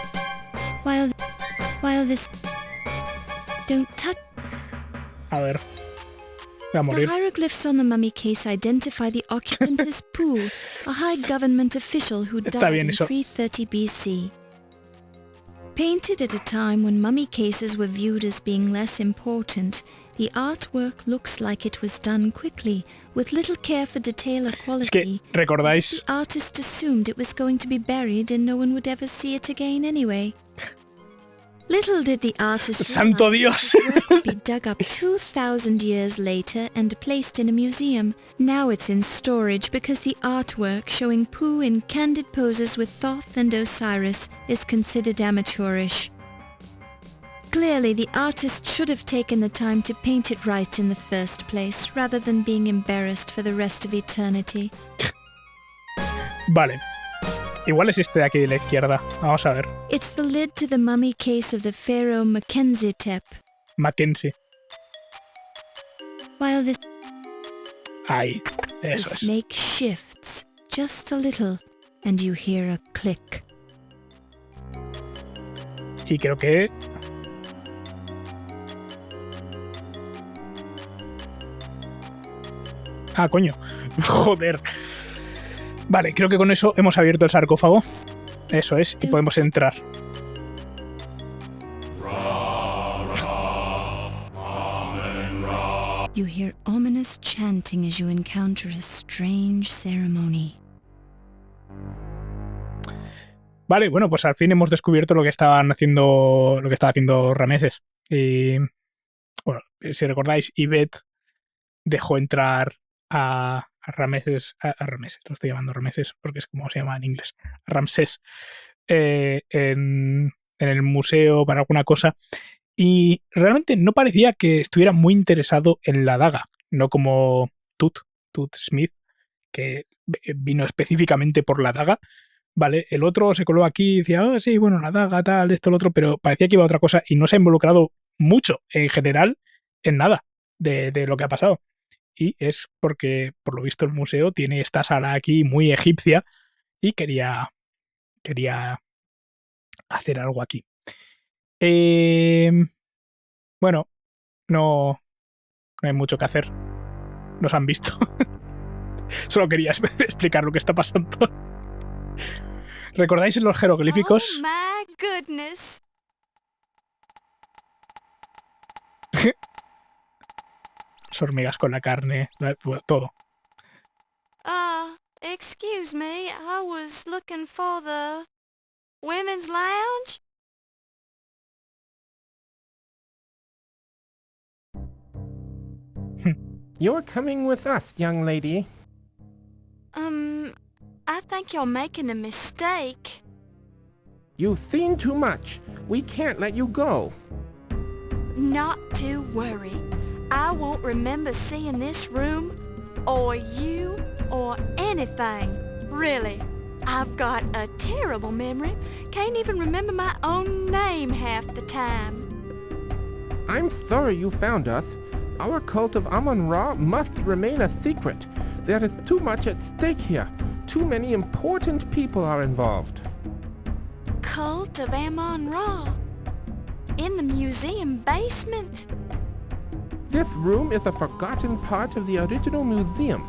while this. Don't touch. A ver. Voy a The morir. hieroglyphs on the mummy case identify the occupant as Pu, a high government official who Está died bien in eso. 330 BC. Painted at a time when mummy cases were viewed as being less important, the artwork looks like it was done quickly, with little care for detail or Es que, quality. ¿recordáis? The artist assumed it was going to be buried and no one would ever see it again anyway. Little did the artist ¡Santo realize Dios! that the work would be dug up 2,000 years later and placed in a museum. Now it's in storage because the artwork showing Pu in candid poses with Thoth and Osiris is considered amateurish. Clearly, the artist should have taken the time to paint it right in the first place, rather than being embarrassed for the rest of eternity. Vale. Igual es este de aquí de la izquierda. Vamos a ver. It's the lid to the mummy case of the pharaoh Mackenzie-tep. Mackenzie. While the Ahí. Eso es. snake shifts just a little, and you hear a click. Y creo que... Ah, coño. Joder. Vale, creo que con eso hemos abierto el sarcófago. Eso es, y podemos entrar. You hear ominous chanting as you encounter a strange ceremony. Vale, bueno, pues al fin hemos descubierto lo que estaba haciendo Rameses. Y bueno, si recordáis, Yvette dejó entrar a Rameses, a Rameses, lo estoy llamando Rameses porque es como se llama en inglés, Ramsés, en el museo para alguna cosa, y realmente no parecía que estuviera muy interesado en la daga, no como Tut Smith, que vino específicamente por la daga. Vale, el otro se coló aquí y decía, oh, sí, bueno, la daga, tal, esto, lo otro, pero parecía que iba a otra cosa y no se ha involucrado mucho, en general, en nada de lo que ha pasado. Y es porque, por lo visto, el museo tiene esta sala aquí muy egipcia y quería hacer algo aquí. Bueno, no hay mucho que hacer. Nos han visto. Solo quería explicar lo que está pasando. ¿Recordáis en los jeroglíficos? Oh my goodness! Hormigas con la carne, todo. Excuse me, I was looking for the women's lounge. You're coming with us, young lady. I think you're making a mistake. You've seen too much. We can't let you go. Not to worry. I won't remember seeing this room, or you, or anything. Really. I've got a terrible memory. Can't even remember my own name half the time. I'm sorry you found us. Our cult of Amon Ra must remain a secret. There is too much at stake here. Too many important people are involved. Cult of Amon Ra? In the museum basement? This room is a forgotten part of the original museum.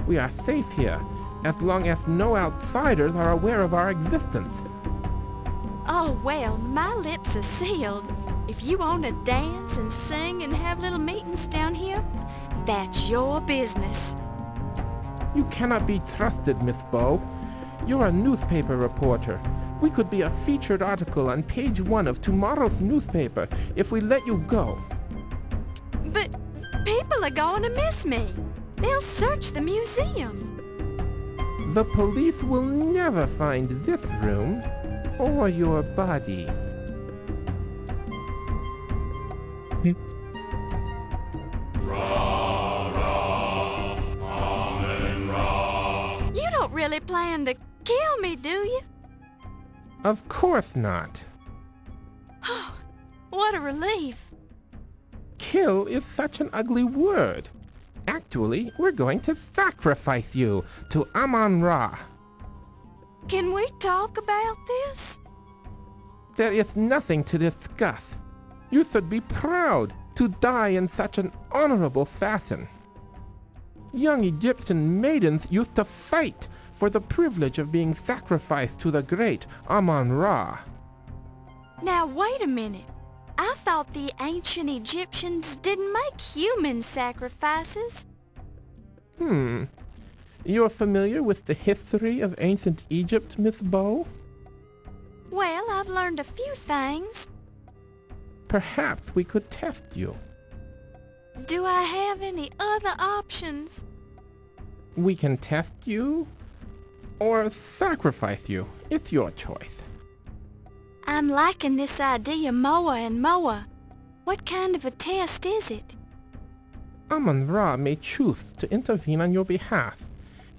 We are safe here, as long as no outsiders are aware of our existence. Oh, well, my lips are sealed. If you want to dance and sing and have little meetings down here, that's your business. You cannot be trusted, Miss Bow. You're a newspaper reporter. We could be a featured article on page 1 of tomorrow's newspaper if we let you go. But people are going to miss me. They'll search the museum. The police will never find this room or your body. You don't really plan to kill me, do you? Of course not. What a relief. Kill is such an ugly word. Actually, we're going to sacrifice you to Amon Ra. Can we talk about this? There is nothing to discuss. You should be proud to die in such an honorable fashion. Young Egyptian maidens used to fight for the privilege of being sacrificed to the great Amon Ra. Now wait a minute. I thought the ancient Egyptians didn't make human sacrifices. You're familiar with the history of ancient Egypt, Miss Bow? Well, I've learned a few things. Perhaps we could test you. Do I have any other options? We can test you or sacrifice you. It's your choice. I'm liking this idea more and more. What kind of a test is it? Amon Ra may choose to intervene on your behalf.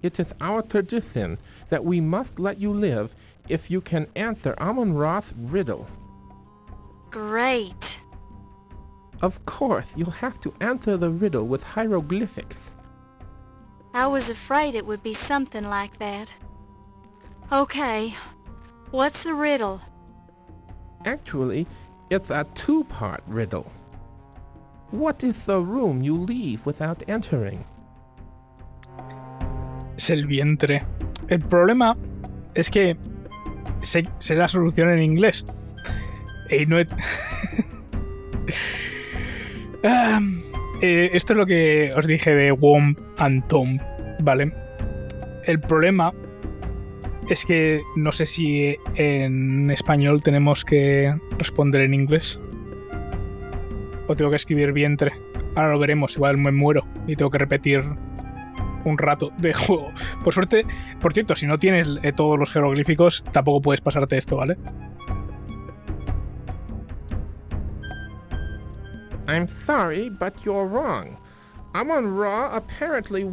It is our tradition that we must let you live if you can answer Amon Ra's riddle. Great. Of course, you'll have to answer the riddle with hieroglyphics. I was afraid it would be something like that. Okay, what's the riddle? Actually, it's a two-part riddle. What is the room you leave without entering? Es el vientre. El problema es que sé la solución en inglés. Y no he... esto es lo que os dije de Womb and Tomb, ¿vale? El problema es que no sé si en español tenemos que responder en inglés o tengo que escribir vientre. Ahora lo veremos, igual me muero y tengo que repetir un rato de juego. Por suerte, por cierto, si no tienes todos los jeroglíficos, tampoco puedes pasarte esto, ¿vale? I'm sorry, but you're wrong. Amon Ra apparently...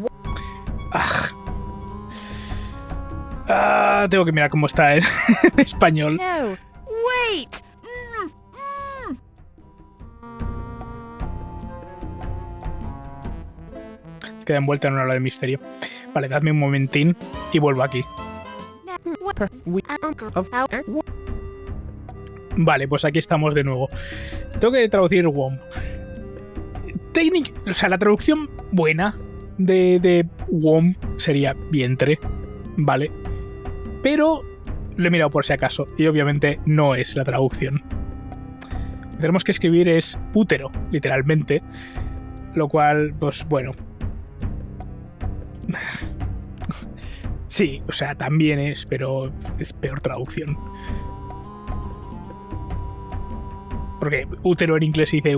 Tengo que mirar cómo está en español. No, wait! Queda envuelta en una ola de misterio. Vale, dadme un momentín y vuelvo aquí. Vale, pues aquí estamos de nuevo. Tengo que traducir Womb. O sea, la traducción buena de Womb sería vientre, ¿vale? Pero lo he mirado por si acaso y obviamente no es la traducción. Lo que tenemos que escribir es útero, literalmente. Lo cual, pues bueno. Sí, o sea, también es, pero es peor traducción. Porque útero en inglés se dice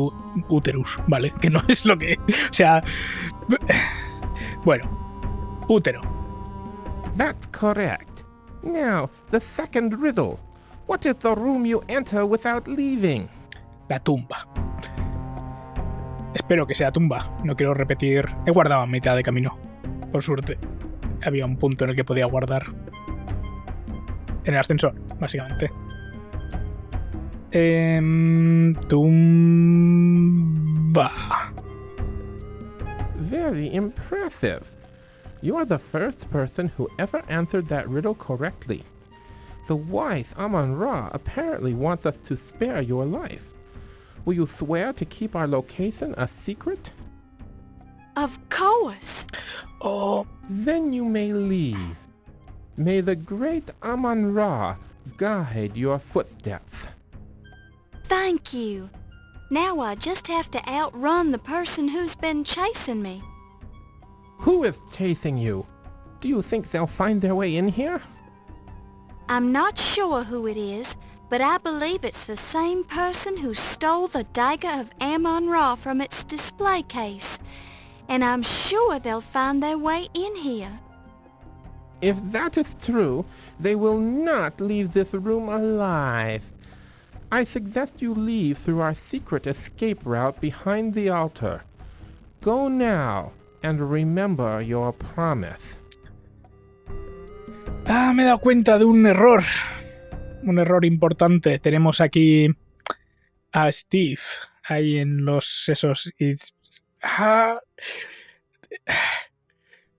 uterus, ¿vale? Que no es lo que... O sea... Bueno, útero. That's correct. Now, the second riddle. What is the room you enter without leaving? La tumba. Espero que sea tumba. No quiero repetir... He guardado a mitad de camino. Por suerte. Había un punto en el que podía guardar. En el ascensor, básicamente. Tumba. Very impressive. You are the first person who ever answered that riddle correctly. The wise Amon Ra apparently wants us to spare your life. Will you swear to keep our location a secret? Of course. Oh, Then you may leave. May the great Amon Ra guide your footsteps. Thank you. Now I just have to outrun the person who's been chasing me. Who is chasing you? Do you think they'll find their way in here? I'm not sure who it is, but I believe it's the same person who stole the Dagger of Amon Ra from its display case. And I'm sure they'll find their way in here. If that is true, they will not leave this room alive. I suggest you leave through our secret escape route behind the altar. Go now, and remember your promise. me he dado cuenta de un error. Un error importante. Tenemos aquí a Steve. Ahí en los esos...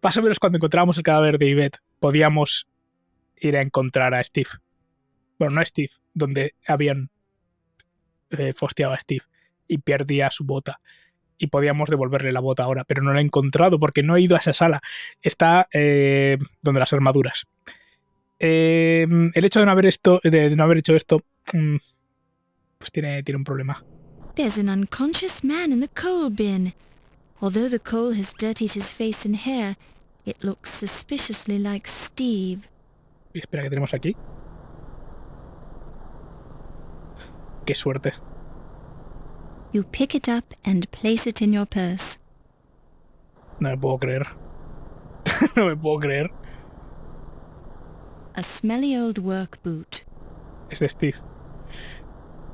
Más o menos cuando encontrábamos el cadáver de Yvette, podíamos ir a encontrar a Steve. Bueno, no a Steve, donde habían fosteado a Steve y perdía su bota. Y podíamos devolverle la bota ahora, pero no la he encontrado porque no he ido a esa sala. Está donde las armaduras. El hecho de no haber hecho esto, pues tiene un problema. There's an unconscious man in the coal bin. Although the coal has dirtied his face and hair, it looks suspiciously like Steve. Y espera, ¿qué tenemos aquí? ¡Qué suerte! You pick it up and place it in your purse. No me puedo creer. No me puedo creer. A smelly old work boot. Es de Steve.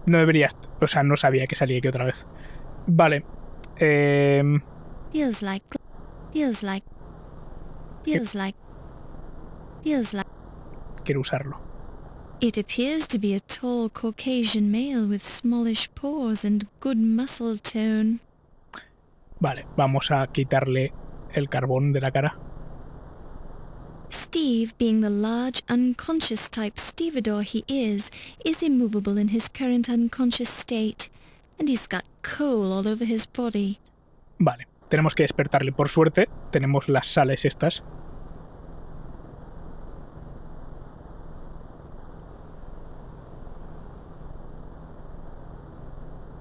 No debería... O sea, no sabía que salía aquí otra vez. Vale. Feels like... Quiero usarlo. It appears to be a tall Caucasian male with smallish pores and good muscle tone. Vale, vamos a quitarle el carbón de la cara. Steve, being the large, unconscious type stevedore he is immovable in his current unconscious state, and he's got coal all over his body. Vale, tenemos que despertarle. Por suerte, tenemos las sales estas.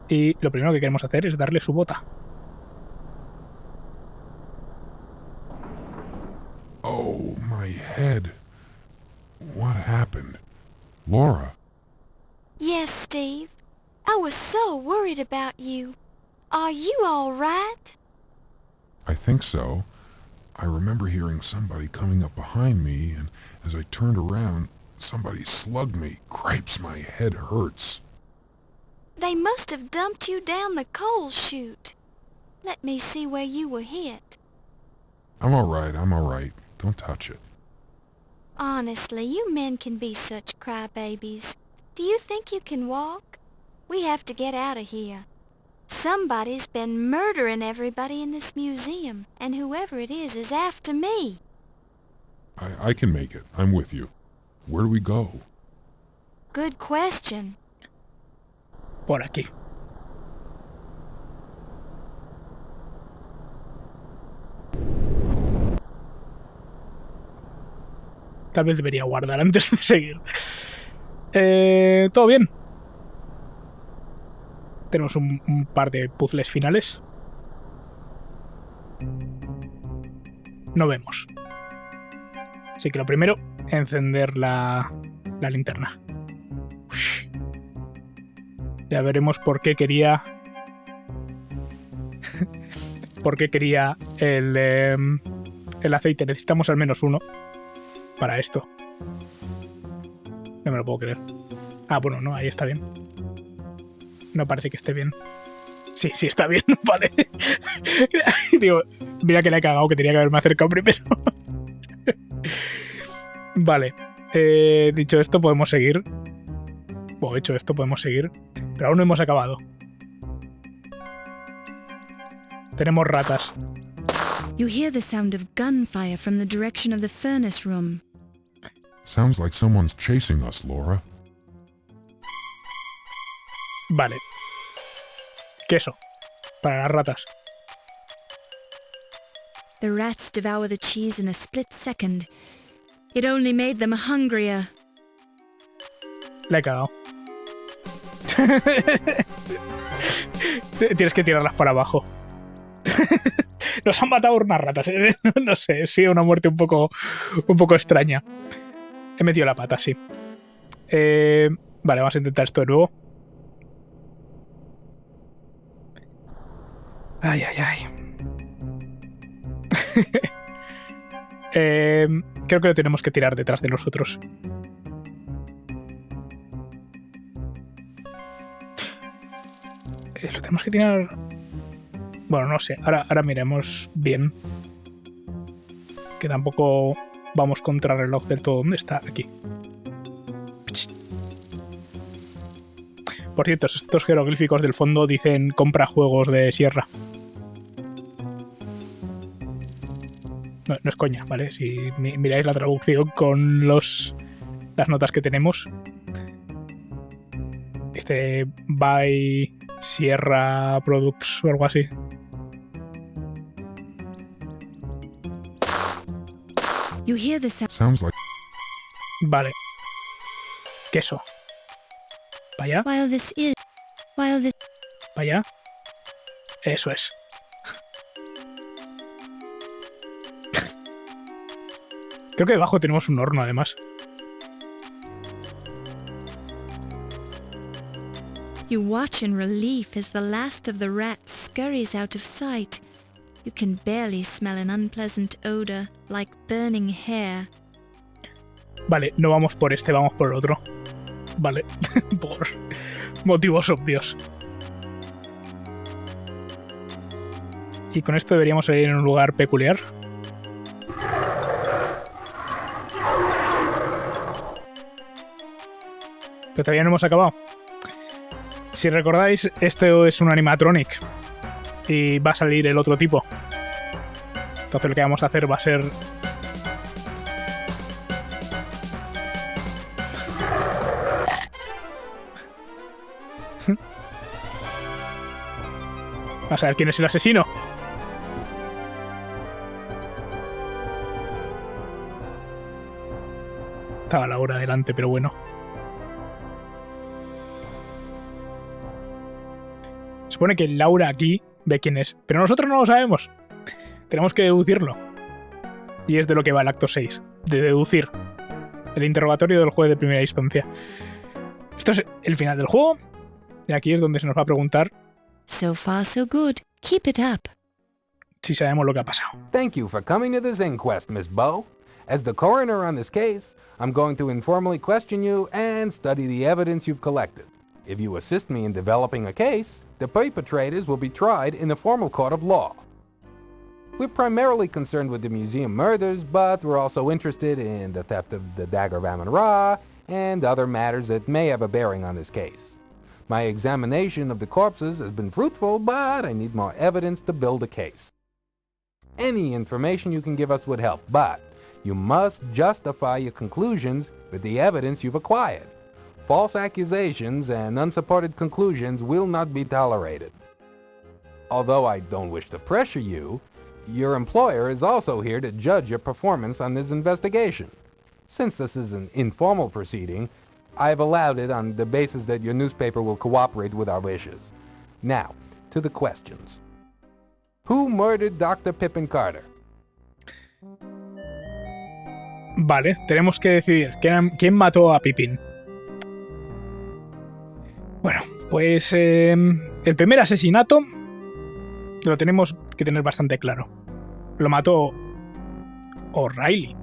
Y lo primero que queremos hacer es darle su bota. Oh, my head. What happened? Laura? Yes, Steve. I was so worried about you. Are you all right? I think so. I remember hearing somebody coming up behind me, and as I turned around, somebody slugged me. Cripes, my head hurts. They must have dumped you down the coal chute. Let me see where you were hit. I'm all right. Don't touch it. Honestly, you men can be such crybabies. Do you think you can walk? We have to get out of here. Somebody's been murdering everybody in this museum, and whoever it is after me. I can make it. I'm with you. Where do we go? Good question. Por aquí. Tal vez debería guardar antes de seguir. Todo bien. Tenemos un par de puzzles finales. No vemos. Así que lo primero, encender la linterna. Ya veremos por qué quería... por qué quería el aceite. Necesitamos al menos uno para esto. No me lo puedo creer. Ah, bueno, no, ahí está bien. No parece que esté bien. Sí, sí está bien, vale. Digo, mira que le he cagado, que tenía que haberme acercado primero. Vale. Dicho esto, podemos seguir. O hecho esto, podemos seguir. Pero aún no hemos acabado. Tenemos ratas. You hear the sound of gunfire from the direction of the furnace room. Sounds like someone's chasing us, Laura. Vale. Queso. Para las ratas. The rats devour the cheese in a split second. It only made them hungrier. La he cagado. Tienes que tirarlas para abajo. Nos han matado unas ratas. No sé, sí, una muerte un poco extraña. He metido la pata, sí. Vale, vamos a intentar esto de nuevo. Ay, ay, ay. Creo que lo tenemos que tirar detrás de nosotros. Lo tenemos que tirar... Bueno, no sé. Ahora miremos bien. Que tampoco vamos contra el reloj del todo. ¿Dónde está? Aquí. Por cierto, estos jeroglíficos del fondo dicen compra juegos de sierra. No, no es coña, ¿vale? Si miráis la traducción con las notas que tenemos, dice buy Sierra Products o algo así. You hear the Sounds like... Vale. Queso. ¿Para allá? ¿Para allá? Eso es. Creo que debajo tenemos un horno, además. You watch in relief as the last of the rats scurries out of sight. You can barely smell an unpleasant odor, like burning hair. Vale, no vamos por este, vamos por el otro. Vale, por motivos obvios. Y con esto deberíamos salir en un lugar peculiar. Pero todavía no hemos acabado. Si recordáis, esto es un animatronic y va a salir el otro tipo. Entonces lo que vamos a hacer va a ser... Vamos a ver quién es el asesino. Estaba Laura delante, pero bueno. Se supone que Laura aquí ve quién es, pero nosotros no lo sabemos. Tenemos que deducirlo. Y es de lo que va el acto 6, de deducir. El interrogatorio del juez de primera instancia. Esto es el final del juego. Y aquí es donde se nos va a preguntar... So far, so good. Keep it up. Si sabemos lo que ha pasado. Thank you for coming to this inquest, Miss Bow. As the coroner on this case, I'm going to informally question you and study the evidence you've collected. If you assist me in developing a case, the perpetrators will be tried in the formal court of law. We're primarily concerned with the museum murders, but we're also interested in the theft of the Dagger of Amon Ra and other matters that may have a bearing on this case. My examination of the corpses has been fruitful, but I need more evidence to build a case. Any information you can give us would help, but you must justify your conclusions with the evidence you've acquired. False accusations and unsupported conclusions will not be tolerated. Although I don't wish to pressure you, your employer is also here to judge your performance on this investigation. Since this is an informal proceeding, I've allowed it on the basis that your newspaper will cooperate with our wishes. Now, to the questions. Who murdered Dr. Pippin Carter? Vale, tenemos que decidir quién mató a Pippin. Bueno, Pues el primer asesinato lo tenemos que tener bastante claro. Lo mató O'Reilly.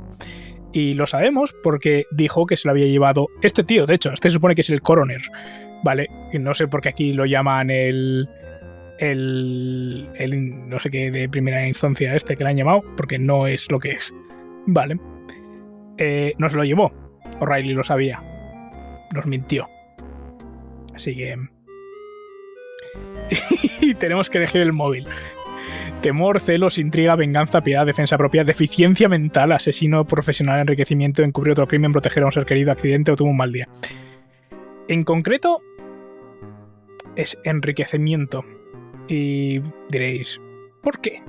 Y lo sabemos porque dijo que se lo había llevado este tío. De hecho, este se supone que es el coroner, ¿vale? Y no sé por qué aquí lo llaman el no sé qué de primera instancia este que le han llamado, porque no es lo que es, ¿vale? No se lo llevó. O'Reilly lo sabía. Nos mintió. Así que... y tenemos que elegir el móvil. Temor, celos, intriga, venganza, piedad, defensa propia, deficiencia mental, asesino profesional, enriquecimiento, encubrir otro crimen, proteger a un ser querido, accidente o tuvo un mal día. En concreto, es enriquecimiento. Y diréis, ¿por qué?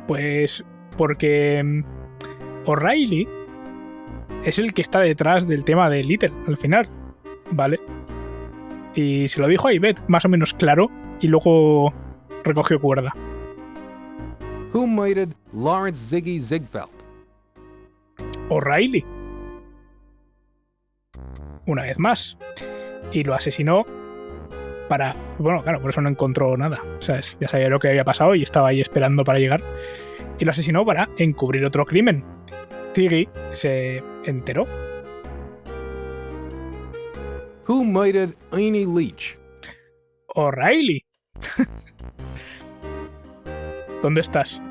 Pues porque O'Reilly es el que está detrás del tema de Little, al final, ¿vale? Y se lo dijo a Yvette más o menos claro y luego recogió cuerda. Who murdered Lawrence Ziggy Ziegfeld? O'Reilly. Una vez más. Y lo asesinó para... Bueno, claro, por eso no encontró nada. ¿Sabes? Ya sabía lo que había pasado y estaba ahí esperando para llegar. Y lo asesinó para encubrir otro crimen. Ziggy se enteró. Who murdered Annie Leach? O'Reilly. ¿Dónde estás?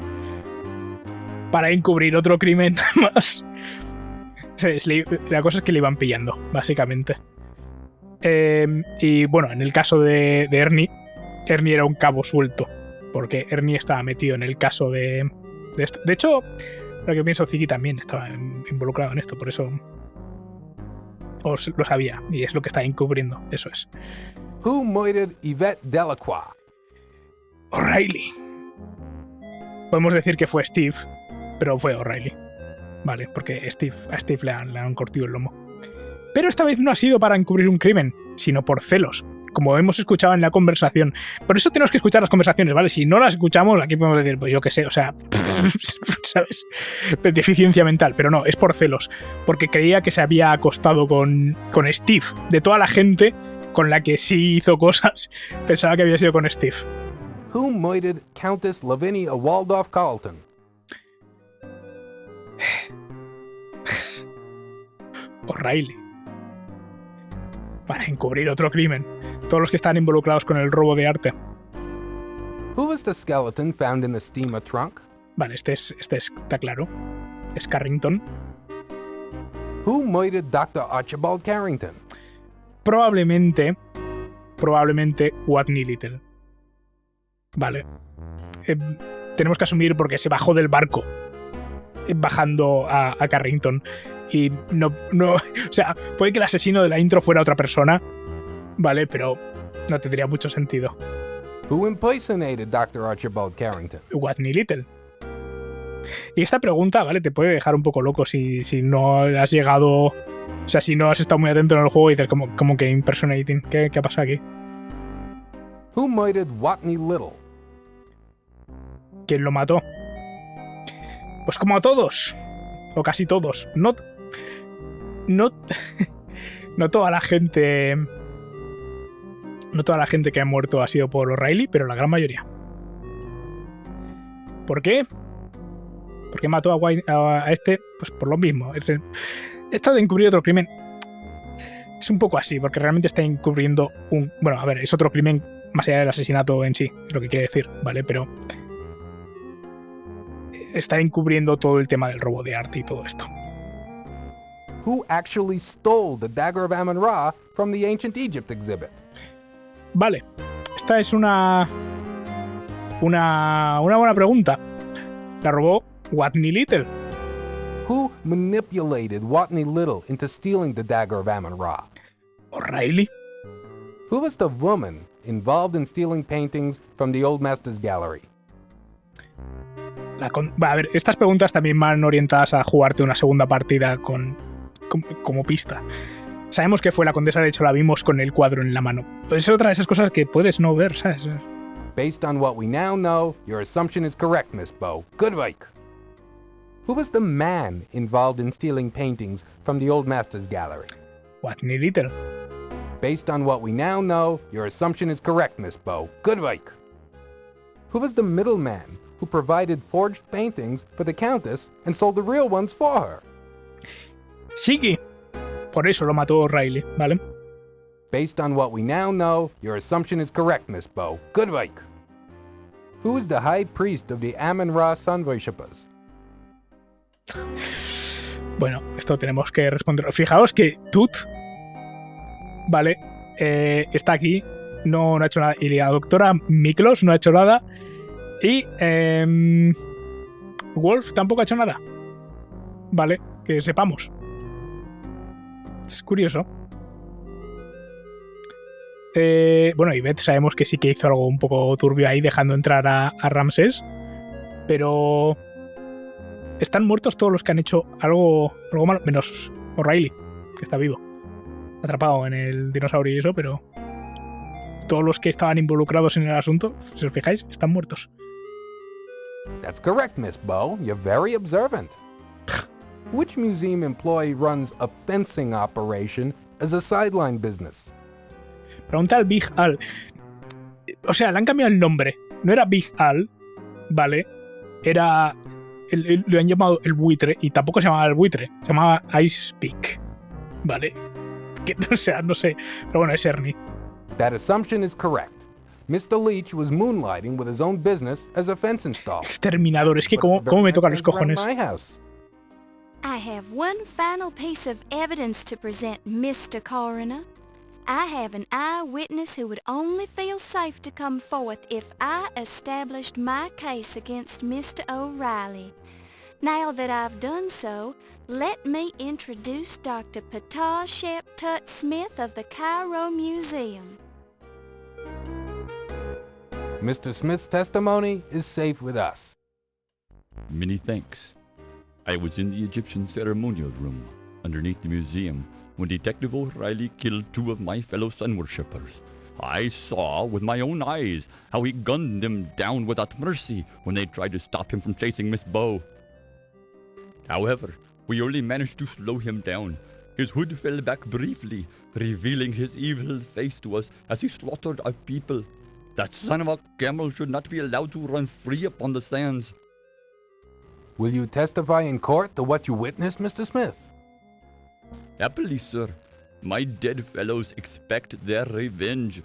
Para encubrir otro crimen más. La cosa es que le iban pillando, básicamente. Y bueno, en el caso de Ernie era un cabo suelto. Porque Ernie estaba metido en el caso de esto. De hecho, lo que pienso, Ziggy también estaba involucrado en esto, por eso lo sabía. Y es lo que está encubriendo, eso es. Who murdered Yvette Delacroix? O'Reilly. Podemos decir que fue Steve, pero fue O'Reilly. Vale, porque a Steve le han cortado el lomo. Pero esta vez no ha sido para encubrir un crimen, sino por celos, como hemos escuchado en la conversación. Por eso tenemos que escuchar las conversaciones, ¿vale? Si no las escuchamos, aquí podemos decir, pues yo qué sé, o sea, ¿sabes? Deficiencia mental, pero no, es por celos, porque creía que se había acostado con Steve. De toda la gente con la que sí hizo cosas, pensaba que había sido con Steve. Who murdered Countess Lavinia Waldorf Carlton? O'Reilly. Para encubrir otro crimen. Todos los que están involucrados con el robo de arte. Who was the skeleton found in the steamer trunk? Vale, este está claro. Es Carrington. Who murdered Dr. Archibald Carrington? Probablemente Watney Little. Vale. Tenemos que asumir porque se bajó del barco bajando a Carrington. Y no, o sea, puede que el asesino de la intro fuera otra persona, ¿vale? Pero no tendría mucho sentido. Who impersonated Dr. Archibald Carrington? Watney Little. Y esta pregunta, ¿vale? Te puede dejar un poco loco si no has llegado... O sea, si no has estado muy atento en el juego y dices, como que impersonating. ¿Qué ha pasado aquí? Who murdered Watney Little? ¿Quién lo mató? Pues como a todos. O casi todos. No toda la gente... No toda la gente que ha muerto ha sido por O'Reilly, pero la gran mayoría. ¿Por qué? ¿Por qué mató a este? Pues por lo mismo. Esto de encubrir otro crimen es un poco así, porque realmente está encubriendo un... Bueno, a ver, es otro crimen más allá del asesinato en sí, es lo que quiere decir, ¿vale? Pero está encubriendo todo el tema del robo de arte y todo esto. Who actually stole the Dagger of Amon Ra from the Ancient Egypt exhibit? Vale, esta es una buena pregunta. La robó Watney Little. Who manipulated Watney Little into stealing the Dagger of Amon Ra? O'Reilly. Who was the woman involved in stealing paintings from the Old Masters Gallery? A ver, estas preguntas también van orientadas a jugarte una segunda partida como pista. Sabemos que fue la condesa, de hecho la vimos con el cuadro en la mano. Es otra de esas cosas que puedes no ver, ¿sabes? Based on what we now know, your assumption is correct, Miss Bow. Good work. Who was the man involved in stealing paintings from the Old Masters Gallery? Watney Little. Based on what we now know, your assumption is correct, Miss Bow. Good work. Who was the middleman who provided forged paintings for the Countess and sold the real ones for her? Shiki. Por eso lo mató Riley, ¿vale? Based on what we now know, your assumption is correct, Miss Bow. Good work. Who is the high priest of the Amon Ra sun worshippers? Bueno, esto tenemos que responder. Fijaos que Tut, ¿vale? Está aquí, no ha hecho nada. Y la doctora Miklos no ha hecho nada. Y Wolf tampoco ha hecho nada. ¿Vale? Que sepamos. Es curioso. Bueno, y Beth sabemos que sí que hizo algo un poco turbio ahí, dejando entrar a Ramsés. Pero están muertos todos los que han hecho algo malo, menos O'Reilly, que está vivo, atrapado en el dinosaurio y eso, pero todos los que estaban involucrados en el asunto, si os fijáis, están muertos. That's correct, Miss Bow. You're very observant. Which museum employee runs a fencing operation as a sideline business? Pregunta al Big Al. O sea, le han cambiado el nombre. No era Big Al, ¿vale? Era... lo han llamado el buitre, y tampoco se llamaba el buitre. Se llamaba Ice Peak, ¿vale? Que, o sea, no sé. Pero bueno, es Ernie. That assumption is correct. Mr. Leach was moonlighting with his own business as a fence installer. Exterminador. Es que cómo me tocan los cojones. I have one final piece of evidence to present, Mr. Coroner. I have an eyewitness who would only feel safe to come forth if I established my case against Mr. O'Reilly. Now that I've done so, let me introduce Dr. Patah Shep Tut Smith of the Cairo Museum. Mr. Smith's testimony is safe with us. Many thanks. I was in the Egyptian ceremonial room, underneath the museum, when Detective O'Reilly killed two of my fellow sun worshippers. I saw with my own eyes how he gunned them down without mercy when they tried to stop him from chasing Miss Bow. However, we only managed to slow him down. His hood fell back briefly, revealing his evil face to us as he slaughtered our people. That son of a camel should not be allowed to run free upon the sands. Will you testify in court to what you witnessed, Mr. Smith? Happily, sir. My dead fellows expect their revenge,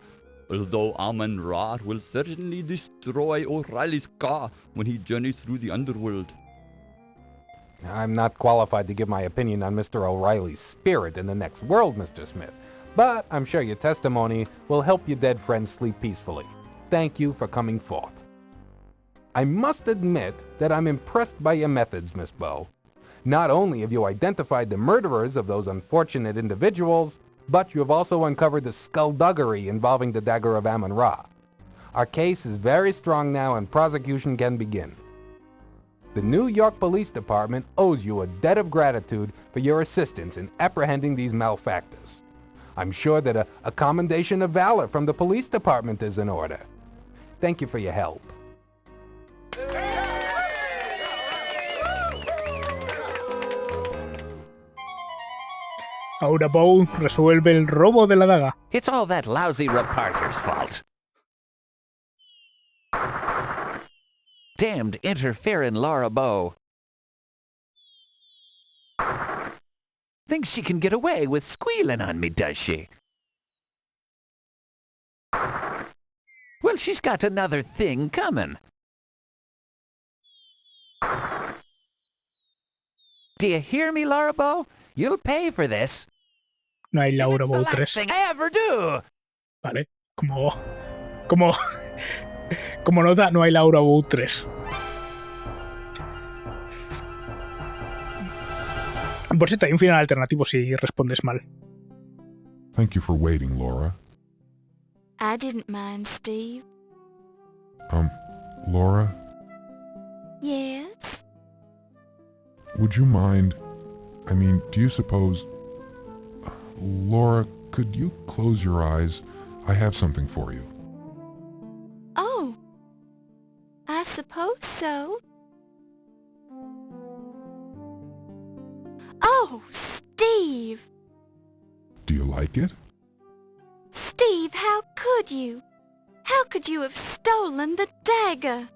although Amon Ra will certainly destroy O'Reilly's car when he journeys through the underworld. I'm not qualified to give my opinion on Mr. O'Reilly's spirit in the next world, Mr. Smith, but I'm sure your testimony will help your dead friends sleep peacefully. Thank you for coming forth. I must admit that I'm impressed by your methods, Miss Bow. Not only have you identified the murderers of those unfortunate individuals, but you have also uncovered the skullduggery involving the Dagger of Amon Ra. Our case is very strong now and prosecution can begin. The New York Police Department owes you a debt of gratitude for your assistance in apprehending these malefactors. I'm sure that a commendation of valor from the police department is in order. Thank you for your help. Ahora Bow resuelve el robo de la daga. It's all that lousy reporter's fault. Damned interfering Laura Bow. Thinks she can get away with squealing on me, does she? Well, she's got another thing coming. Do you hear me, Laura Bow? You'll pay for this. No hay Laura Bow 3. Thing I ever do. Vale, como nota, no hay Laura Bow 3. Por cierto, hay un final alternativo si respondes mal. Thank you for waiting, Laura. I didn't mind, Steve. Laura, Yes? would you mind... I mean, do you suppose... Laura, could you close your eyes? I have something for you. Oh, I suppose so. Oh, Steve! Do you like it? Steve, how could you? How could you have stolen the dagger?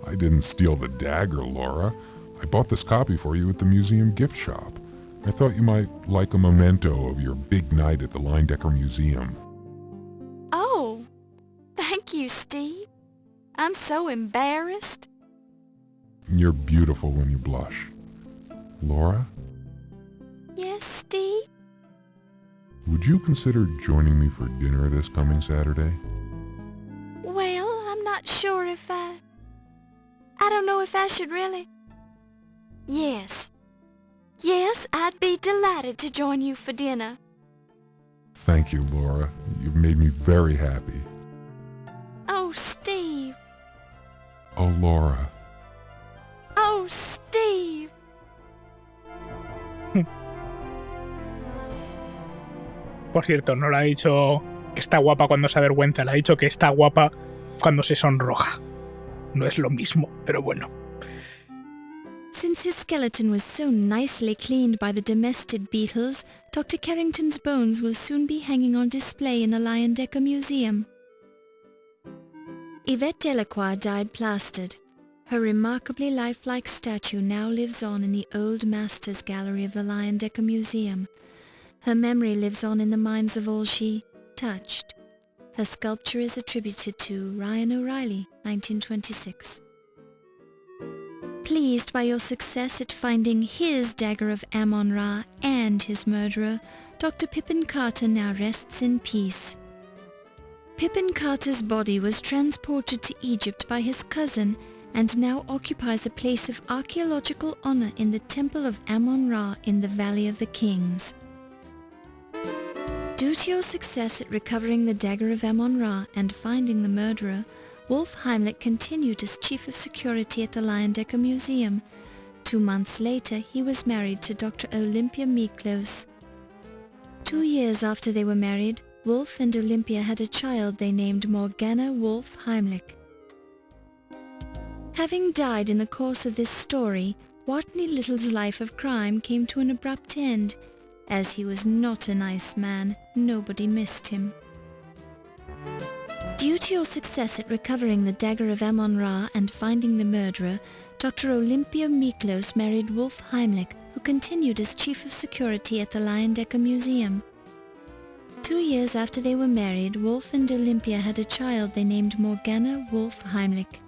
I didn't steal the dagger, Laura. I bought this copy for you at the museum gift shop. I thought you might like a memento of your big night at the Leyendecker Museum. Oh, thank you, Steve. I'm so embarrassed. You're beautiful when you blush. Laura, Yes, Steve? would you consider joining me for dinner this coming Saturday? Well, I'm not sure if I don't know if I should really. Yes. Yes, I'd be delighted to join you for dinner. Thank you, Laura. You've made me very happy. Oh, Steve. Oh, Laura. Oh, Steve. Por cierto, no le ha dicho que está guapa cuando se avergüenza, le ha dicho que está guapa cuando se sonroja. No es lo mismo, pero bueno. Since his skeleton was so nicely cleaned by the domestic beetles, Dr. Carrington's bones will soon be hanging on display in the Leyendecker Museum. Yvette Delacroix died plastered. Her remarkably lifelike statue now lives on in the Old Masters Gallery of the Leyendecker Museum. Her memory lives on in the minds of all she touched. Her sculpture is attributed to Ryan O'Reilly, 1926. Pleased by your success at finding his Dagger of Amon Ra and his murderer, Dr. Pippin Carter now rests in peace. Pippin Carter's body was transported to Egypt by his cousin and now occupies a place of archaeological honor in the Temple of Amon Ra in the Valley of the Kings. Due to your success at recovering the Dagger of Amon Ra and finding the murderer, Wolf Heimlich continued as Chief of Security at the Leyendecker Museum. 2 months later, he was married to Dr. Olympia Miklos. 2 years after they were married, Wolf and Olympia had a child they named Morgana Wolf Heimlich. Having died in the course of this story, Watney Little's life of crime came to an abrupt end. As he was not a nice man, nobody missed him. Due to your success at recovering the Dagger of Amon Ra and finding the murderer, Dr. Olympia Miklos married Wolf Heimlich, who continued as Chief of Security at the Leyendecker Museum. 2 years after they were married, Wolf and Olympia had a child they named Morgana Wolf Heimlich.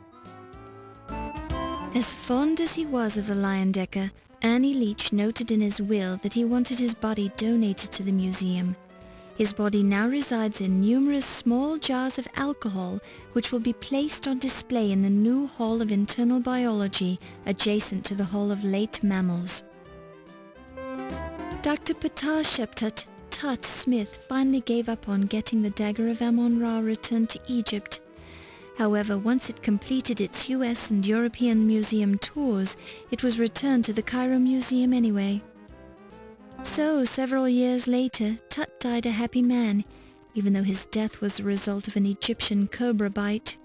As fond as he was of the Leyendecker, Ernie Leach noted in his will that he wanted his body donated to the museum. His body now resides in numerous small jars of alcohol, which will be placed on display in the new Hall of Internal Biology, adjacent to the Hall of Late Mammals. Dr. Patar Sheptut Tut Smith finally gave up on getting the Dagger of Amon Ra returned to Egypt. However, once it completed its US and European museum tours, it was returned to the Cairo Museum anyway. So, several years later, Tut died a happy man, even though his death was the result of an Egyptian cobra bite.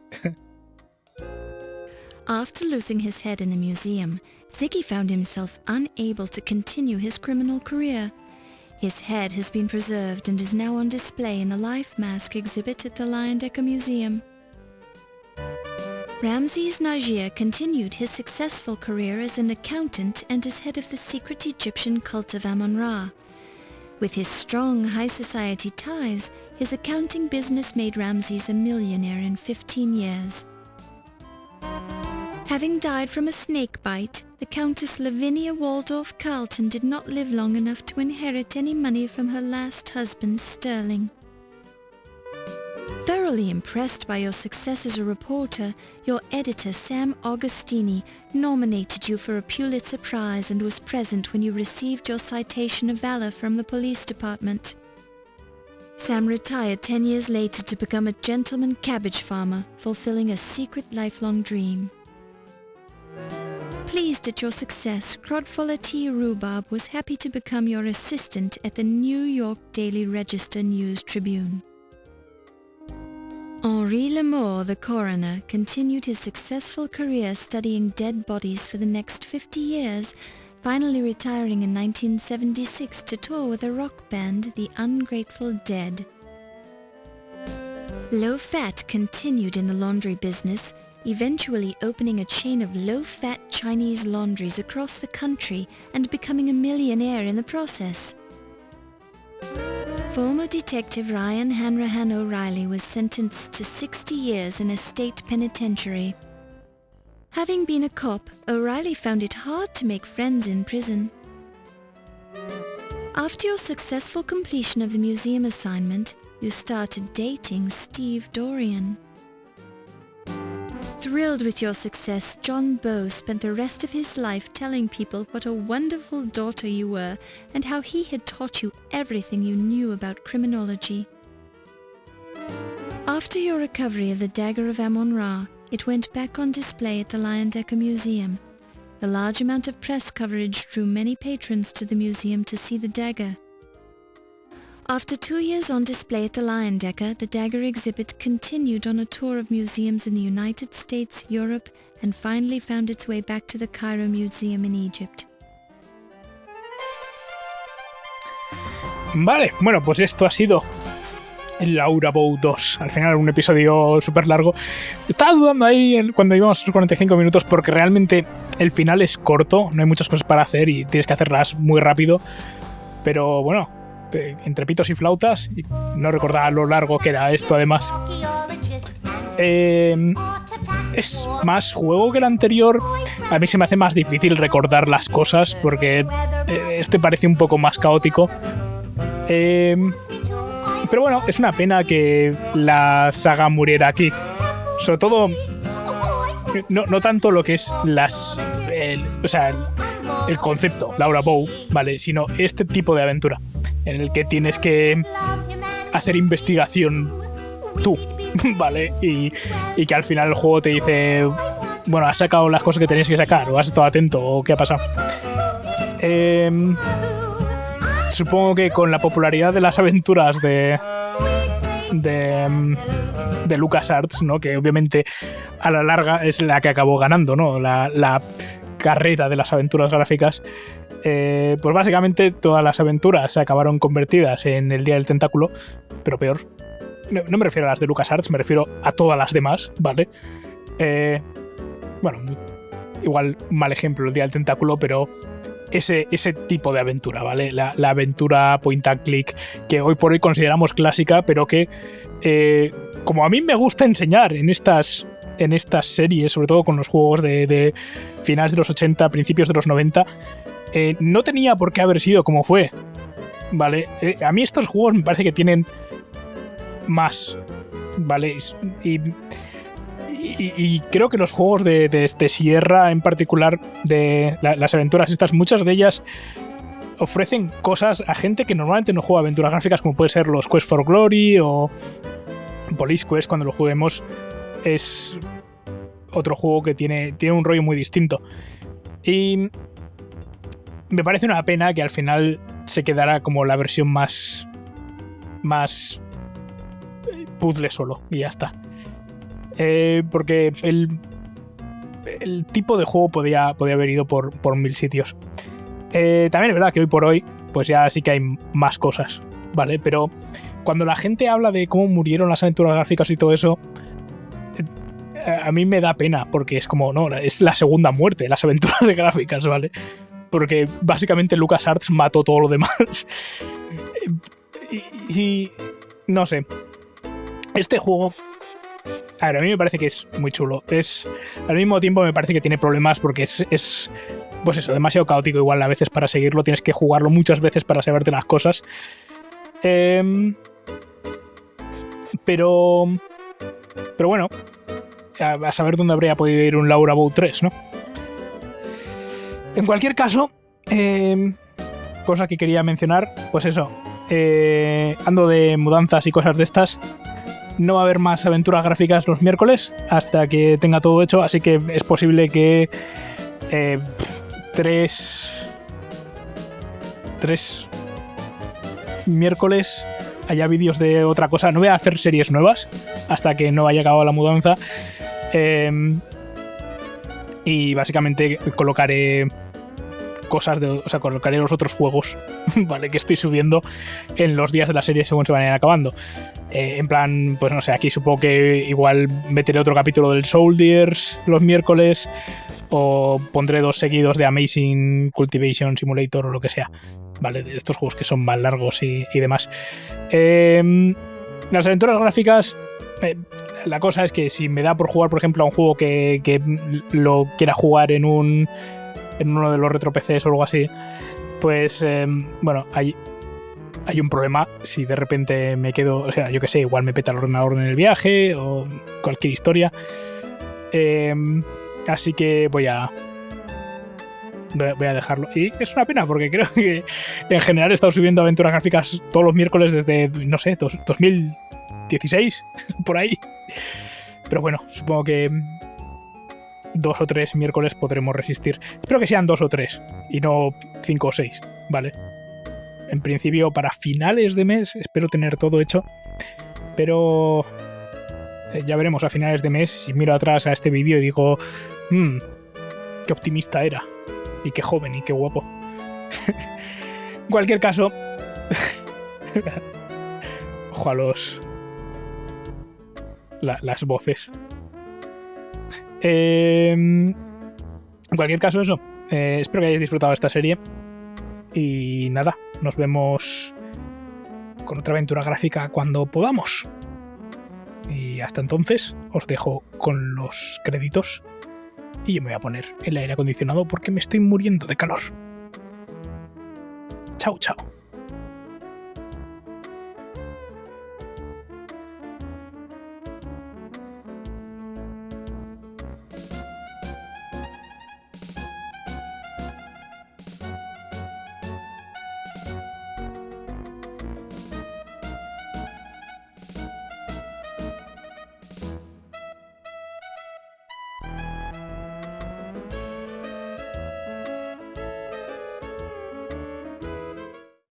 After losing his head in the museum, Ziggy found himself unable to continue his criminal career. His head has been preserved and is now on display in the Life Mask exhibit at the Leyendecker Museum. Ramses Najir continued his successful career as an accountant and as head of the secret Egyptian cult of Amon Ra. With his strong high society ties, his accounting business made Ramses a millionaire in 15 years. Having died from a snake bite, the Countess Lavinia Waldorf Carlton did not live long enough to inherit any money from her last husband, Sterling. Thoroughly impressed by your success as a reporter, your editor Sam Augustini nominated you for a Pulitzer Prize and was present when you received your Citation of Valor from the police department. Sam retired 10 years later to become a gentleman cabbage farmer, fulfilling a secret lifelong dream. Pleased at your success, Crodfuller T. Rhubarb was happy to become your assistant at the New York Daily Register News Tribune. Henri Lamour, the coroner, continued his successful career studying dead bodies for the next 50 years, finally retiring in 1976 to tour with a rock band, the Ungrateful Dead. Low-fat continued in the laundry business, eventually opening a chain of low-fat Chinese laundries across the country and becoming a millionaire in the process. Former detective Ryan Hanrahan O'Reilly was sentenced to 60 years in a state penitentiary. Having been a cop, O'Reilly found it hard to make friends in prison. After your successful completion of the museum assignment, you started dating Steve Dorian. Thrilled with your success, John Bow spent the rest of his life telling people what a wonderful daughter you were and how he had taught you everything you knew about criminology. After your recovery of the Dagger of Amon Ra, it went back on display at the Leyendecker Museum. The large amount of press coverage drew many patrons to the museum to see the dagger. After 2 years on display at the Leyendecker, the dagger exhibit continued on a tour of museums in the United States, Europe, and finally found its way back to the Cairo Museum in Egypt. Vale, bueno, pues esto ha sido el Laura Bow 2. Al final un episodio súper largo. Estaba dudando ahí cuando íbamos a los 45 minutos porque realmente el final es corto, no hay muchas cosas para hacer y tienes que hacerlas muy rápido. Pero bueno, entre pitos y flautas, y no recordaba lo largo que era esto además. Es más juego que el anterior. A mí se me hace más difícil recordar las cosas porque este parece un poco más caótico. Pero bueno, es una pena que la saga muriera aquí. Sobre todo, no tanto lo que es el concepto, Laura Bow, ¿vale? Sino este tipo de aventura en el que tienes que hacer investigación tú, ¿vale? Y que al final el juego te dice, bueno, has sacado las cosas que tenías que sacar, o has estado atento, o qué ha pasado. Supongo que con la popularidad de las aventuras de LucasArts, ¿no? Que obviamente a la larga es la que acabó ganando, ¿no? La carrera de las aventuras gráficas. Pues básicamente todas las aventuras se acabaron convertidas en el Día del Tentáculo, pero peor. No me refiero a las de LucasArts, me refiero a todas las demás, ¿vale? Bueno, igual mal ejemplo el Día del Tentáculo, pero ese tipo de aventura, ¿vale? La aventura point and click que hoy por hoy consideramos clásica, pero que como a mí me gusta enseñar en estas series, sobre todo con los juegos de finales de los 80, principios de los 90, no tenía por qué haber sido como fue, ¿vale? A mí estos juegos me parece que tienen más, ¿vale? Y creo que los juegos de Sierra en particular, de las aventuras estas, muchas de ellas ofrecen cosas a gente que normalmente no juega aventuras gráficas, como puede ser los Quest for Glory o Police Quest. Cuando lo juguemos es otro juego que tiene un rollo muy distinto. Y me parece una pena que al final se quedara como la versión más puzzle solo y ya está. Porque el tipo de juego podía haber ido por mil sitios. También es verdad que hoy por hoy pues ya sí que hay más cosas, ¿vale? Pero cuando la gente habla de cómo murieron las aventuras gráficas y todo eso, a mí me da pena, porque es como, no, es la segunda muerte de las aventuras gráficas, ¿vale? Porque básicamente LucasArts mató todo lo demás. Y no sé. Este juego, a ver, a mí me parece que es muy chulo. Al mismo tiempo me parece que tiene problemas porque es pues eso, demasiado caótico igual a veces para seguirlo. Tienes que jugarlo muchas veces para saberte las cosas. Pero bueno, a saber dónde habría podido ir un Laura Bow 3, ¿no? En cualquier caso, cosa que quería mencionar, pues eso, ando de mudanzas y cosas de estas. No va a haber más aventuras gráficas los miércoles hasta que tenga todo hecho, así que es posible que 3 miércoles haya vídeos de otra cosa. No voy a hacer series nuevas hasta que no haya acabado la mudanza. Y básicamente colocaré cosas, colocaré los otros juegos, ¿vale? Que estoy subiendo en los días de la serie según se vayan acabando. En plan, pues no sé, aquí supongo que igual meteré otro capítulo del Soldiers los miércoles, o pondré 2 seguidos de Amazing Cultivation Simulator o lo que sea, ¿vale? De estos juegos que son más largos y demás. Las aventuras gráficas, la cosa es que si me da por jugar, por ejemplo, a un juego que lo quiera jugar en uno de los retro PCs o algo así, pues bueno, hay un problema si de repente me quedo, o sea, yo que sé, igual me peta el ordenador en el viaje o cualquier historia. Así que voy a dejarlo. Y es una pena porque creo que en general he estado subiendo aventuras gráficas todos los miércoles desde, no sé, 2016, por ahí. Pero bueno, supongo que 2 o 3 miércoles podremos resistir. Espero que sean 2 o 3 y no 5 o 6, ¿vale? En principio, para finales de mes espero tener todo hecho. Pero ya veremos a finales de mes si miro atrás a este vídeo y digo, qué optimista era. Y qué joven y qué guapo. En cualquier caso, ojo a las voces. En cualquier caso, eso. Espero que hayáis disfrutado de esta serie. Y nada, nos vemos con otra aventura gráfica cuando podamos. Y hasta entonces os dejo con los créditos. Y yo me voy a poner el aire acondicionado porque me estoy muriendo de calor. Chao, chao.